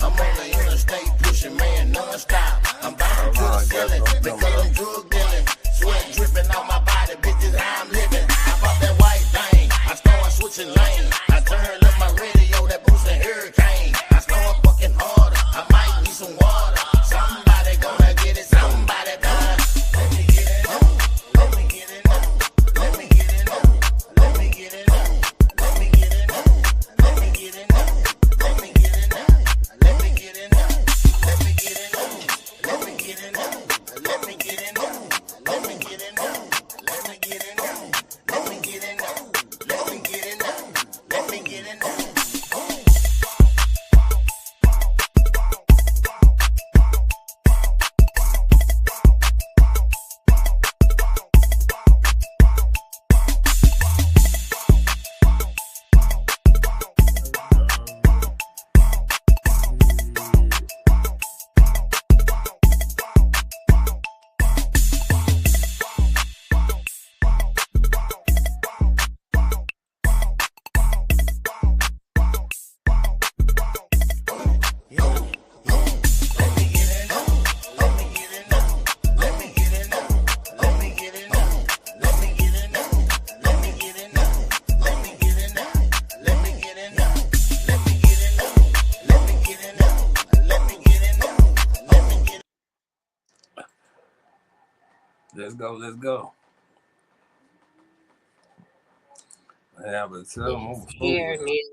I'm on the interstate pushing man non-stop. I'm buying drug selling because I'm drug dealing. Sweat dripping on my body, bitches how I'm living. I bought that white thing, I started switching lanes. I turned up my radio, that boosting hurricane. I started fucking harder, I might need some water. Somebody gonna get it, somebody done. Let me get in there, let me get in there, let me get in there, let me get in there, let me get in there, let me get in there, let me get in there. Let me get in there. Let me get in there. Let me get in there. Let me get in there. Let me get in there. Let me get in there. Let me get in there. Let me get in there. Let me get in there. Let's go. Yeah, but tell them I'm scared me.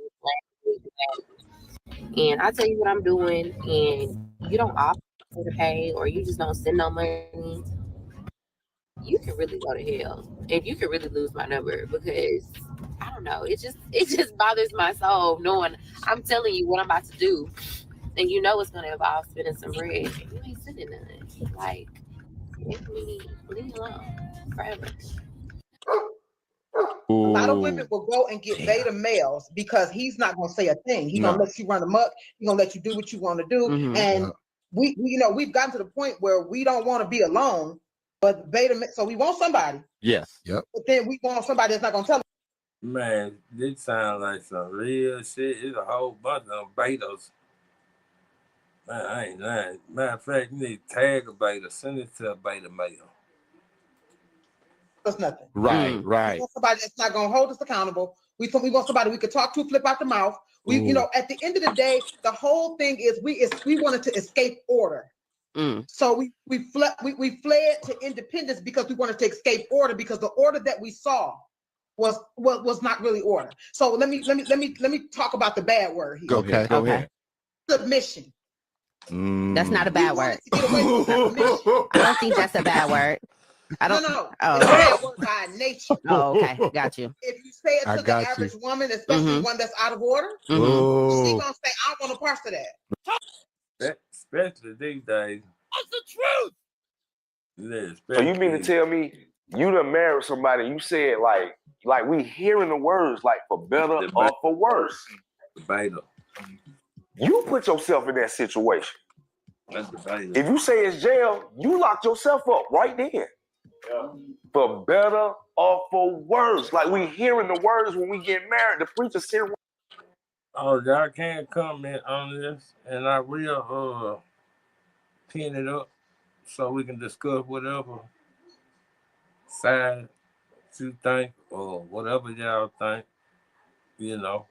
And I tell you what I'm doing, and you don't offer to pay, or you just don't send no money, you can really go to hell, and you can really lose my number, because I don't know, it just bothers my soul knowing I'm telling you what I'm about to do, and you know it's gonna involve spending some bread, and you ain't sending nothing. Like, leave me alone forever. A lot of women will go and get beta males because he's not going to say a thing. He's going to let you run amok. He's going to let you do what you want to do. Mm-hmm. And we, you know, we've gotten to the point where we don't want to be alone, but so we want somebody. Yes. Yep. But then we want somebody that's not going to tell us. Man, this sounds like some real shit. It's a whole bunch of betas. Man, I ain't lying. Matter of fact, you need to tag a beta, send it to a beta male. Us nothing. Right, right. We want somebody that's not going to hold us accountable. We want somebody we could talk to, flip out the mouth. We, you know, at the end of the day, the whole thing is we wanted to escape order. So we fled to independence because we wanted to escape order, because the order that we saw was not really order. So let me talk about the bad word here. Go ahead. Submission. That's not a bad word. To get away from submission. I don't think that's a bad word. I don't. No. Oh, It's a bad word by nature. oh, okay. Got you. If you say it to the average woman, especially one that's out of order, she gonna say, "I want a part of that." Especially these days. That's the truth. Yeah, So you mean to tell me you done married somebody? You said like we hearing the words like for better or for worse. Debatable. You put yourself in that situation. That's debatable. If you say it's jail, you locked yourself up right then. Yeah. For better or for worse. Like we hearing the words when we get married. The preacher said, "Oh, y'all can't comment on this," and I will pin it up so we can discuss whatever side you think or whatever y'all think. You know,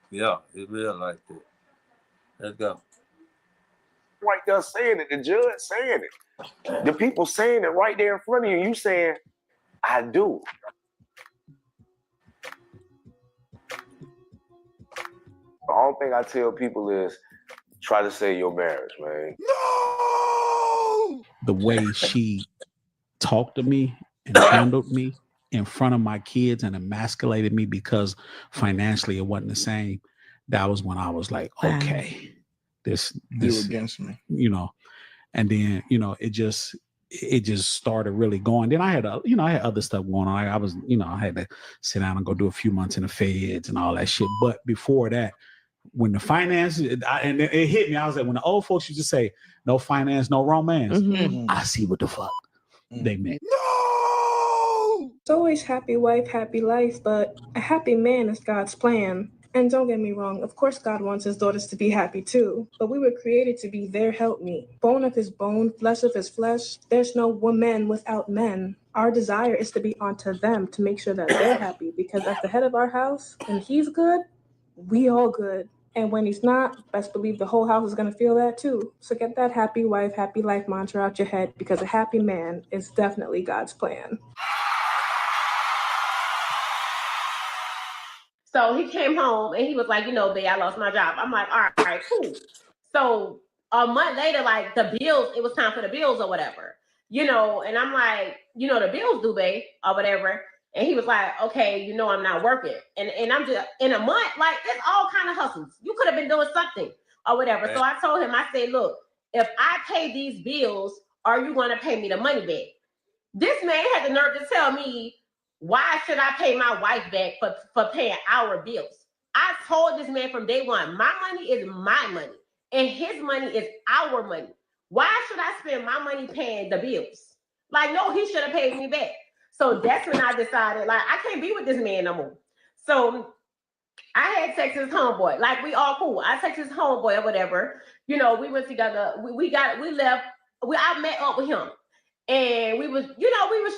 yeah, it's real like that. Let's go. right there saying it, the judge saying it. The people saying it right there in front of you. You saying, I do. The only thing I tell people is try to save your marriage, man. No! The way she talked to me and handled me in front of my kids and emasculated me because financially it wasn't the same. That was when I was like, okay, this you against me, you know. And then, you know, it just started really going. Then I had other stuff going on. I was, I had to sit down and go do a few months in the feds and all that shit. But before that, when the finance, and it hit me, I was like, when the old folks used to say, no finance, no romance, I see what the fuck they meant. It's always happy wife, happy life, but a happy man is God's plan. And don't get me wrong, of course God wants his daughters to be happy too, but we were created to be their helpmeet. Bone of his bone, flesh of his flesh, there's no woman without men. Our desire is to be onto them to make sure that they're happy, because as the head of our house, when he's good, we all good. And when he's not, best believe the whole house is going to feel that too. So get that happy wife, happy life mantra out your head, because a happy man is definitely God's plan. So he came home and he was like, babe, I lost my job. I'm like, all right, cool. So a month later, like the bills, it was time for the bills or whatever, and I'm like, the bills due, babe, or whatever. And he was like, okay, I'm not working. And I'm just in a month, like it's all kind of hustles. You could have been doing something or whatever. So I told him, I said, look, if I pay these bills, are you going to pay me the money back? This man had the nerve to tell me, why should I pay my wife back for paying our bills? I told this man from day one, my money is my money and his money is our money. Why should I spend my money paying the bills? Like, no, he should have paid me back. So that's when I decided, like, I can't be with this man no more. So I had texted his homeboy, like we all cool. I texted his homeboy or whatever. We went together. We left. I met up with him. And we was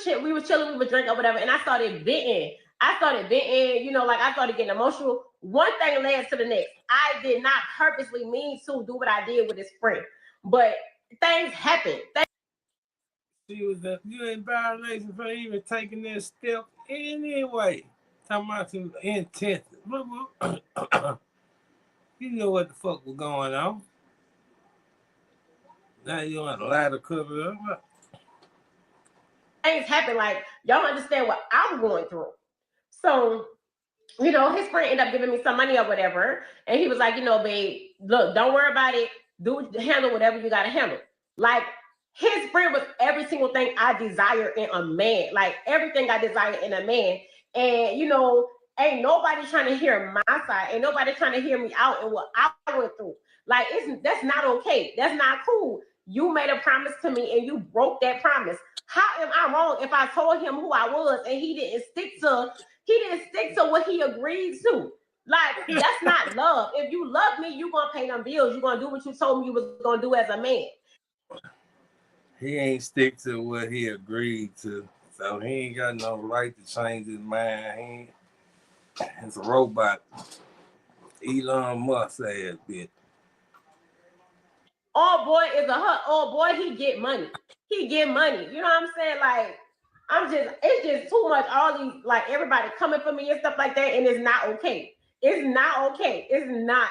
chilling, we was drinking or whatever. And I started venting, like I started getting emotional. One thing led to the next. I did not purposely mean to do what I did with his friend, but things happen. You in violation for even taking that step anyway. Talking about some intent. You know what the fuck was going on. Now you want to lie to cover it up. Things happen, like y'all understand what I'm going through. So, his friend ended up giving me some money or whatever. And he was like, babe, look, don't worry about it. Handle whatever you gotta handle. Like his friend was every single thing I desire in a man. Like everything I desire in a man. And ain't nobody trying to hear my side. Ain't nobody trying to hear me out and what I went through. Like that's not okay. That's not cool. You made a promise to me and you broke that promise. How am I wrong if I told him who I was and he didn't stick to what he agreed to? Like, that's not love. If you love me, you're gonna pay them bills. You're gonna do what you told me you was gonna do as a man. He ain't stick to what he agreed to. So he ain't got no right to change his mind. It's a robot. Elon Musk ass bitch. All boy, he get money. He get money. You know what I'm saying? Like, It's just too much. All these, like, everybody coming for me and stuff like that, and it's not okay. It's not okay. It's not.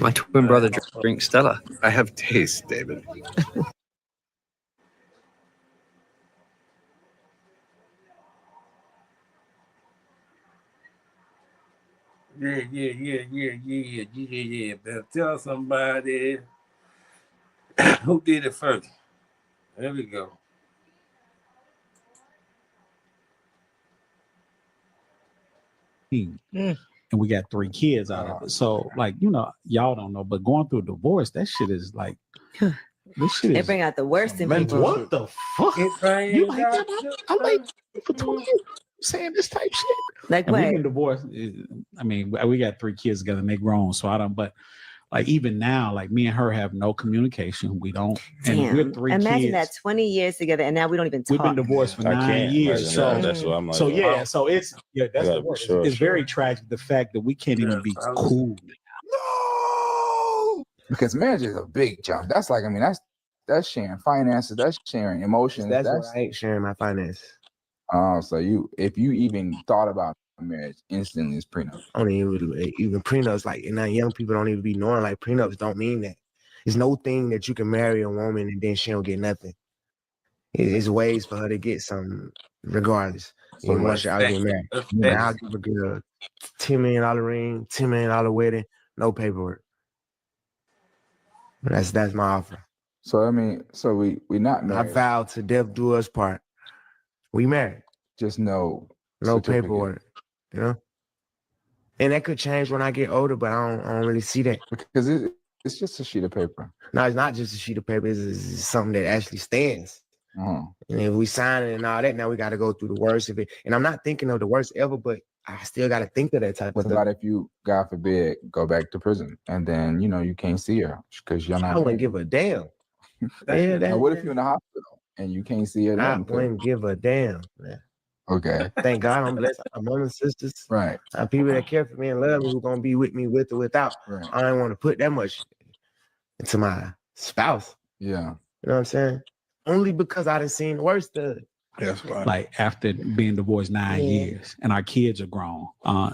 My twin brother drinks Stella. I have taste, David. Yeah. Better tell somebody who did it first. There we go. And we got 3 kids out of it. So, like, y'all don't know, but going through a divorce, that shit is like, this shit They is. bring out the worst in Man, people. what the fuck? You like that? I like you for 20 years saying this type shit. Like and what? we've been divorced. I mean, we got 3 kids together and they grown, so I don't. But like even now, like me and her have no communication. We don't. And we're 3 Imagine kids. that 20 years together and now we don't even talk. We've been divorced for 9 years. So that's what I'm like. So yeah, so it's that's the gotta be worst. sure, It's very tragic the fact that we can't even be cool. Because marriage is a big jump. That's like, I mean, that's sharing finances, that's sharing emotions. That's what I ain't sharing my finances. So if you even thought about marriage, instantly it's prenup. I don't even prenups, like, and now young people don't even be knowing, like, prenups don't mean that. There's no thing that you can marry a woman and then she don't get nothing. It's ways for her to get something regardless. So Once y'all get married, I'll give a girl $10 million ring, $10 million wedding, no paperwork. But that's my offer. So I mean, so we not married. I vowed to death do us part. We married. Just no paperwork. You know? And that could change when I get older, but I don't really see that. Because it's just a sheet of paper. No, it's not just a sheet of paper. It's something that actually stands. Uh-huh. And if we sign it and all that, now we got to go through the worst of it. And I'm not thinking of the worst ever, but I still got to think of that type of stuff. What about if you, God forbid, go back to prison and then, you can't see her because you're not. I wouldn't give a damn. Now, what if you're in the hospital and you can't see her? I wouldn't give a damn, man. Okay. Thank God I'm blessed. I'm on the sisters. Right. People that care for me and love me who going to be with me with or without. Right. I don't want to put that much into my spouse. Yeah. You know what I'm saying? Only because I done seen the worst of it. That's right. Like after being divorced 9 years and our kids are grown.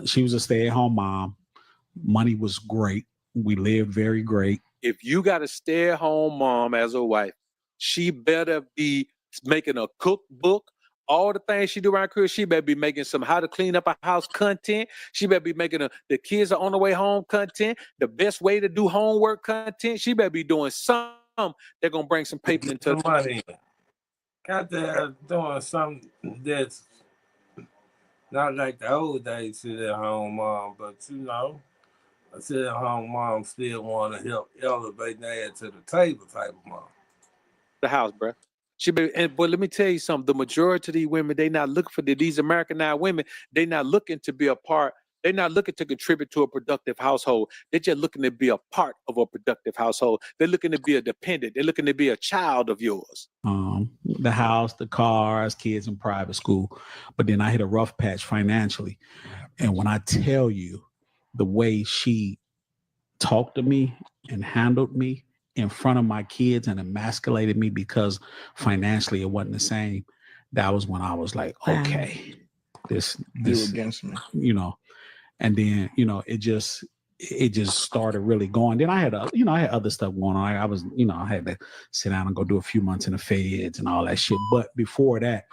She was a stay-at-home mom. Money was great. We lived very great. If you got a stay-at-home mom as a wife, she better be making a cookbook. All the things she do around here, she better be making some how to clean up a house content. She better be making the kids are on the way home content, the best way to do homework content. She better be doing something they're going to bring some paper into the money. Got there doing something that's not like the old days sit-at-home mom, but a sit-at-home mom still want to help elevate and add to the table type of mom. The house, bro. But let me tell you something. The majority of these women, they not looking for these Americanized women. They not looking to be a part. They're not looking to contribute to a productive household. They're just looking to be a part of a productive household. They're looking to be a dependent. They're looking to be a child of yours. The house, the cars, kids in private school. But then I hit a rough patch financially. And when I tell you the way she talked to me and handled me in front of my kids and emasculated me because financially it wasn't the same, that was when I was like, okay, this against me. And then, it just started really going. Then I had other stuff going on. I was, I had to sit down and go do a few months in the feds and all that shit. But before that,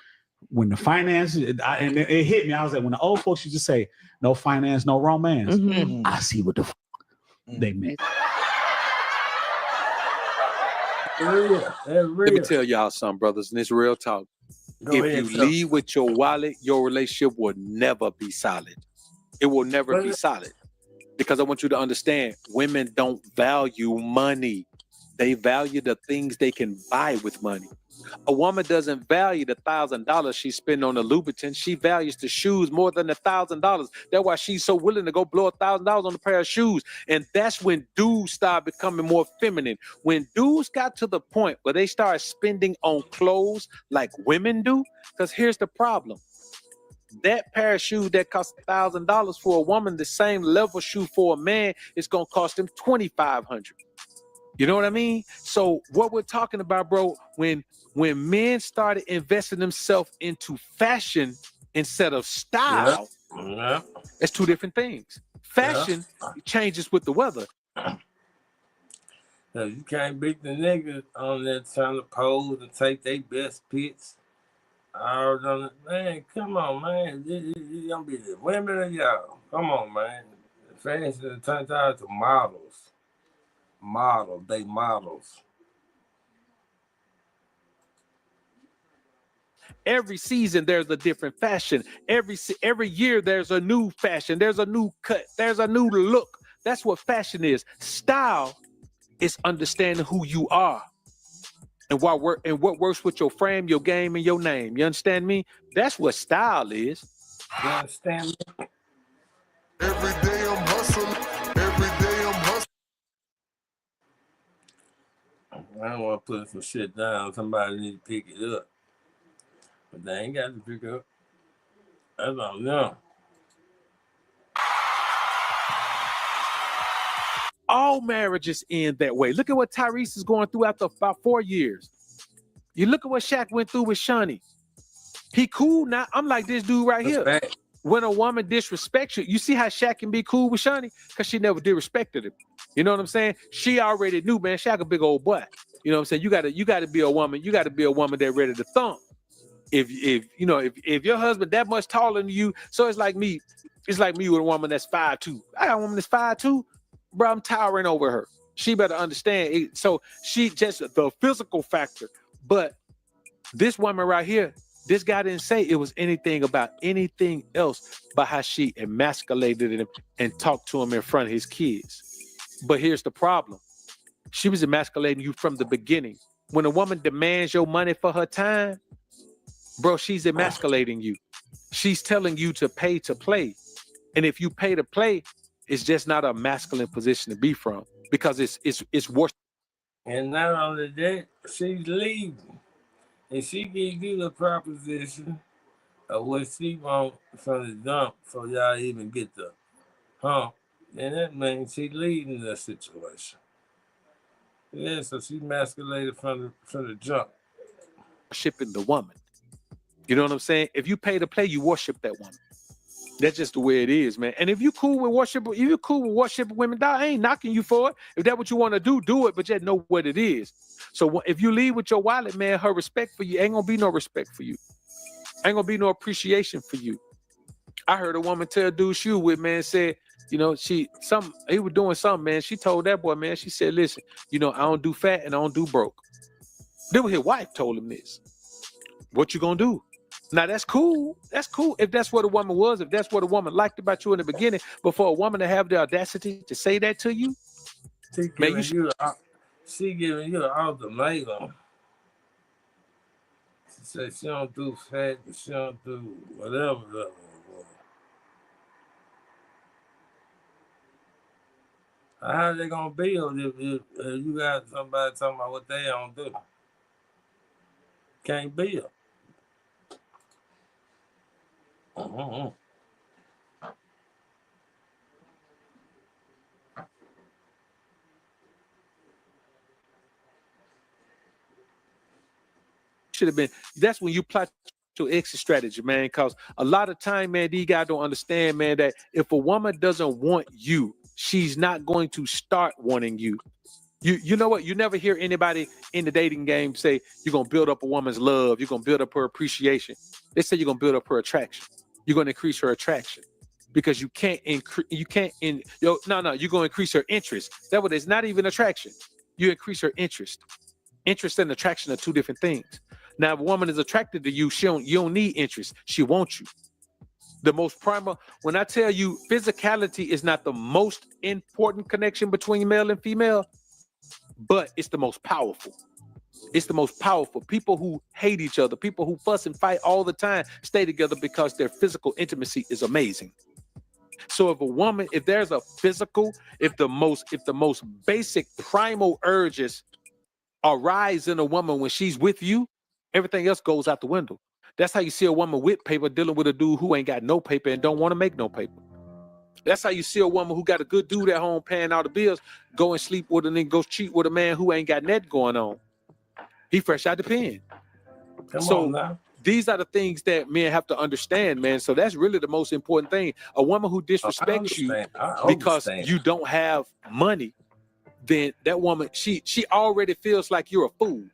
when the finance, and it hit me, I was like, when the old folks used to say, no finance, no romance, I see what the they meant. Let me tell y'all something, brothers, and it's real talk. If you lead with your wallet, your relationship will never be solid. It will never be solid. Because I want you to understand, women don't value money. They value the things they can buy with money. A woman doesn't value the $1,000 she spent on the lubricant. She values the shoes more than $1,000. That's why she's so willing to go blow $1,000 on a pair of shoes. And that's when dudes start becoming more feminine. When dudes got to the point where they start spending on clothes like women do, because here's the problem. that pair of shoes that cost $1,000 for a woman, the same level shoe for a man, is gonna cost him $2,500. You know what I mean? So what we're talking about, bro, when men started investing themselves into fashion instead of style, it's two different things. Fashion changes with the weather. You can't beat the niggas on there trying to pose and take their best pics. Man, come on, man. You gonna be the women or y'all? Come on, man. The fashion turns out to models. They models. Every season there's a different fashion. Every year there's a new fashion. There's a new cut. There's a new look. That's what fashion is. Style is understanding who you are and what works with your frame, your game, and your name. You understand me? That's what style is. You understand me? Every day I'm hustling. Every day I'm hustling. I don't want to put some shit down. Somebody need to pick it up. But they ain't got to pick up. I don't know. All marriages end that way. Look at what Tyrese is going through after about 4 years. You look at what Shaq went through with Shani. He cool now. I'm like this dude right here. Respect. When a woman disrespects you, you see how Shaq can be cool with Shani? Because she never disrespected him. You know what I'm saying? She already knew, man, Shaq a big old boy. You know what I'm saying? You gotta be a woman. You gotta be a woman that ready to thump. If your husband that much taller than you, so it's like me with a woman that's 5'2". I got a woman that's 5'2", bro. I'm towering over her. She better understand it. So she just the physical factor. But this woman right here, this guy didn't say it was anything about anything else but how she emasculated him and talked to him in front of his kids. But here's the problem. She was emasculating you from the beginning. When a woman demands your money for her time, bro, she's emasculating you. She's telling you to pay to play. And if you pay to play, it's just not a masculine position to be from because it's worse. And not only that, she's leaving. And she gives you the proposition of what she wants from the dump before y'all even get the hump. And that means she leading the situation. Yeah, so she emasculated from the jump. Worshiping the woman. You know what I'm saying? If you pay to play, you worship that woman. That's just the way it is, man. And if you're cool with worshiping women, dog, I ain't knocking you for it. If that's what you want to do, do it, but just know what it is. So if you leave with your wallet, man, her respect for you ain't gonna be no respect for you. Ain't gonna be no appreciation for you. I heard a woman tell a dude she was with, man, said, he was doing something, man. She told that boy, man, she said, listen, I don't do fat and I don't do broke. Then his wife told him this. What you gonna do? Now that's cool. That's cool if that's what a woman was, if that's what a woman liked about you in the beginning. But for a woman to have the audacity to say that to you, she giving you an ultimatum. She said she don't do fat, she don't do whatever. How they gonna build if you got somebody talking about what they don't do? Can't build. should have been. That's when you plot your exit strategy, man. Because a lot of time, man, these guys don't understand, man, that if a woman doesn't want you, she's not going to start wanting you. You know what? You never hear anybody in the dating game say you're gonna build up a woman's love, you're gonna build up her appreciation. They say you're gonna build up her attraction. You're gonna increase her attraction. Because you're gonna increase her interest. That way, it's not even attraction. You increase her interest. Interest and attraction are two different things. Now, if a woman is attracted to you, you don't need interest. She wants you. The most primal, when I tell you physicality is not the most important connection between male and female, but it's the most powerful. It's the most powerful. People who hate each other, people who fuss and fight all the time, stay together because their physical intimacy is amazing. So if the most basic primal urges arise in a woman when she's with you, everything else goes out the window. That's how you see a woman with paper dealing with a dude who ain't got no paper and don't want to make no paper. That's how you see a woman who got a good dude at home paying all the bills, go and sleep with and then go cheat with a man who ain't got nothing going on. He fresh out the pen. Come on now. These are the things that men have to understand, man. So that's really the most important thing. A woman who disrespects you because you don't have money, then that woman, she already feels like you're a fool.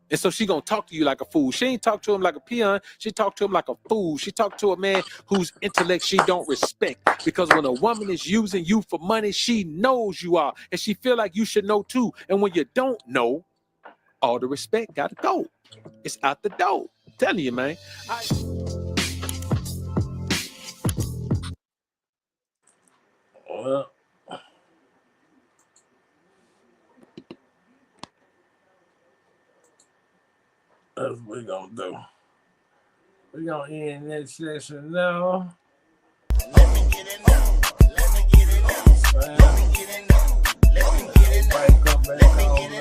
And so she gonna talk to you like a fool. She ain't talk to him like a peon. She talk to him like a fool. She talk to a man whose intellect she don't respect. Because when a woman is using you for money, she knows you are. And she feel like you should know too. And when you don't know, all the respect gotta go. It's out the door. I'm telling you, man. Well, that's what we gonna do. We gonna end that session now. Let me get it now. Let me get it now. Let me get it now. Let me get it now. Come back home,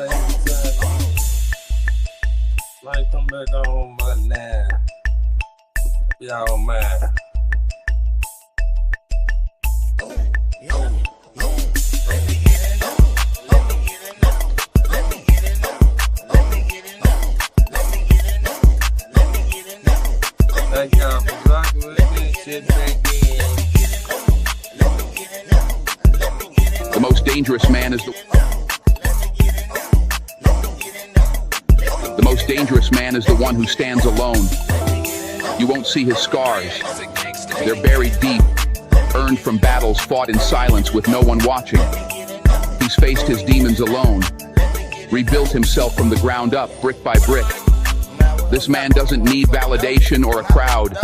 like come back home, but now, y'all man. Thank y'all for rocking with me. Shit back in. The most dangerous man is the most dangerous man is the one who stands alone. You won't see his scars. They're buried deep, earned from battles fought in silence with no one watching. He's faced his demons alone, rebuilt himself from the ground up, brick by brick. This man doesn't need validation or a crowd.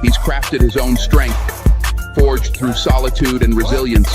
He's crafted his own strength, forged through solitude and resilience.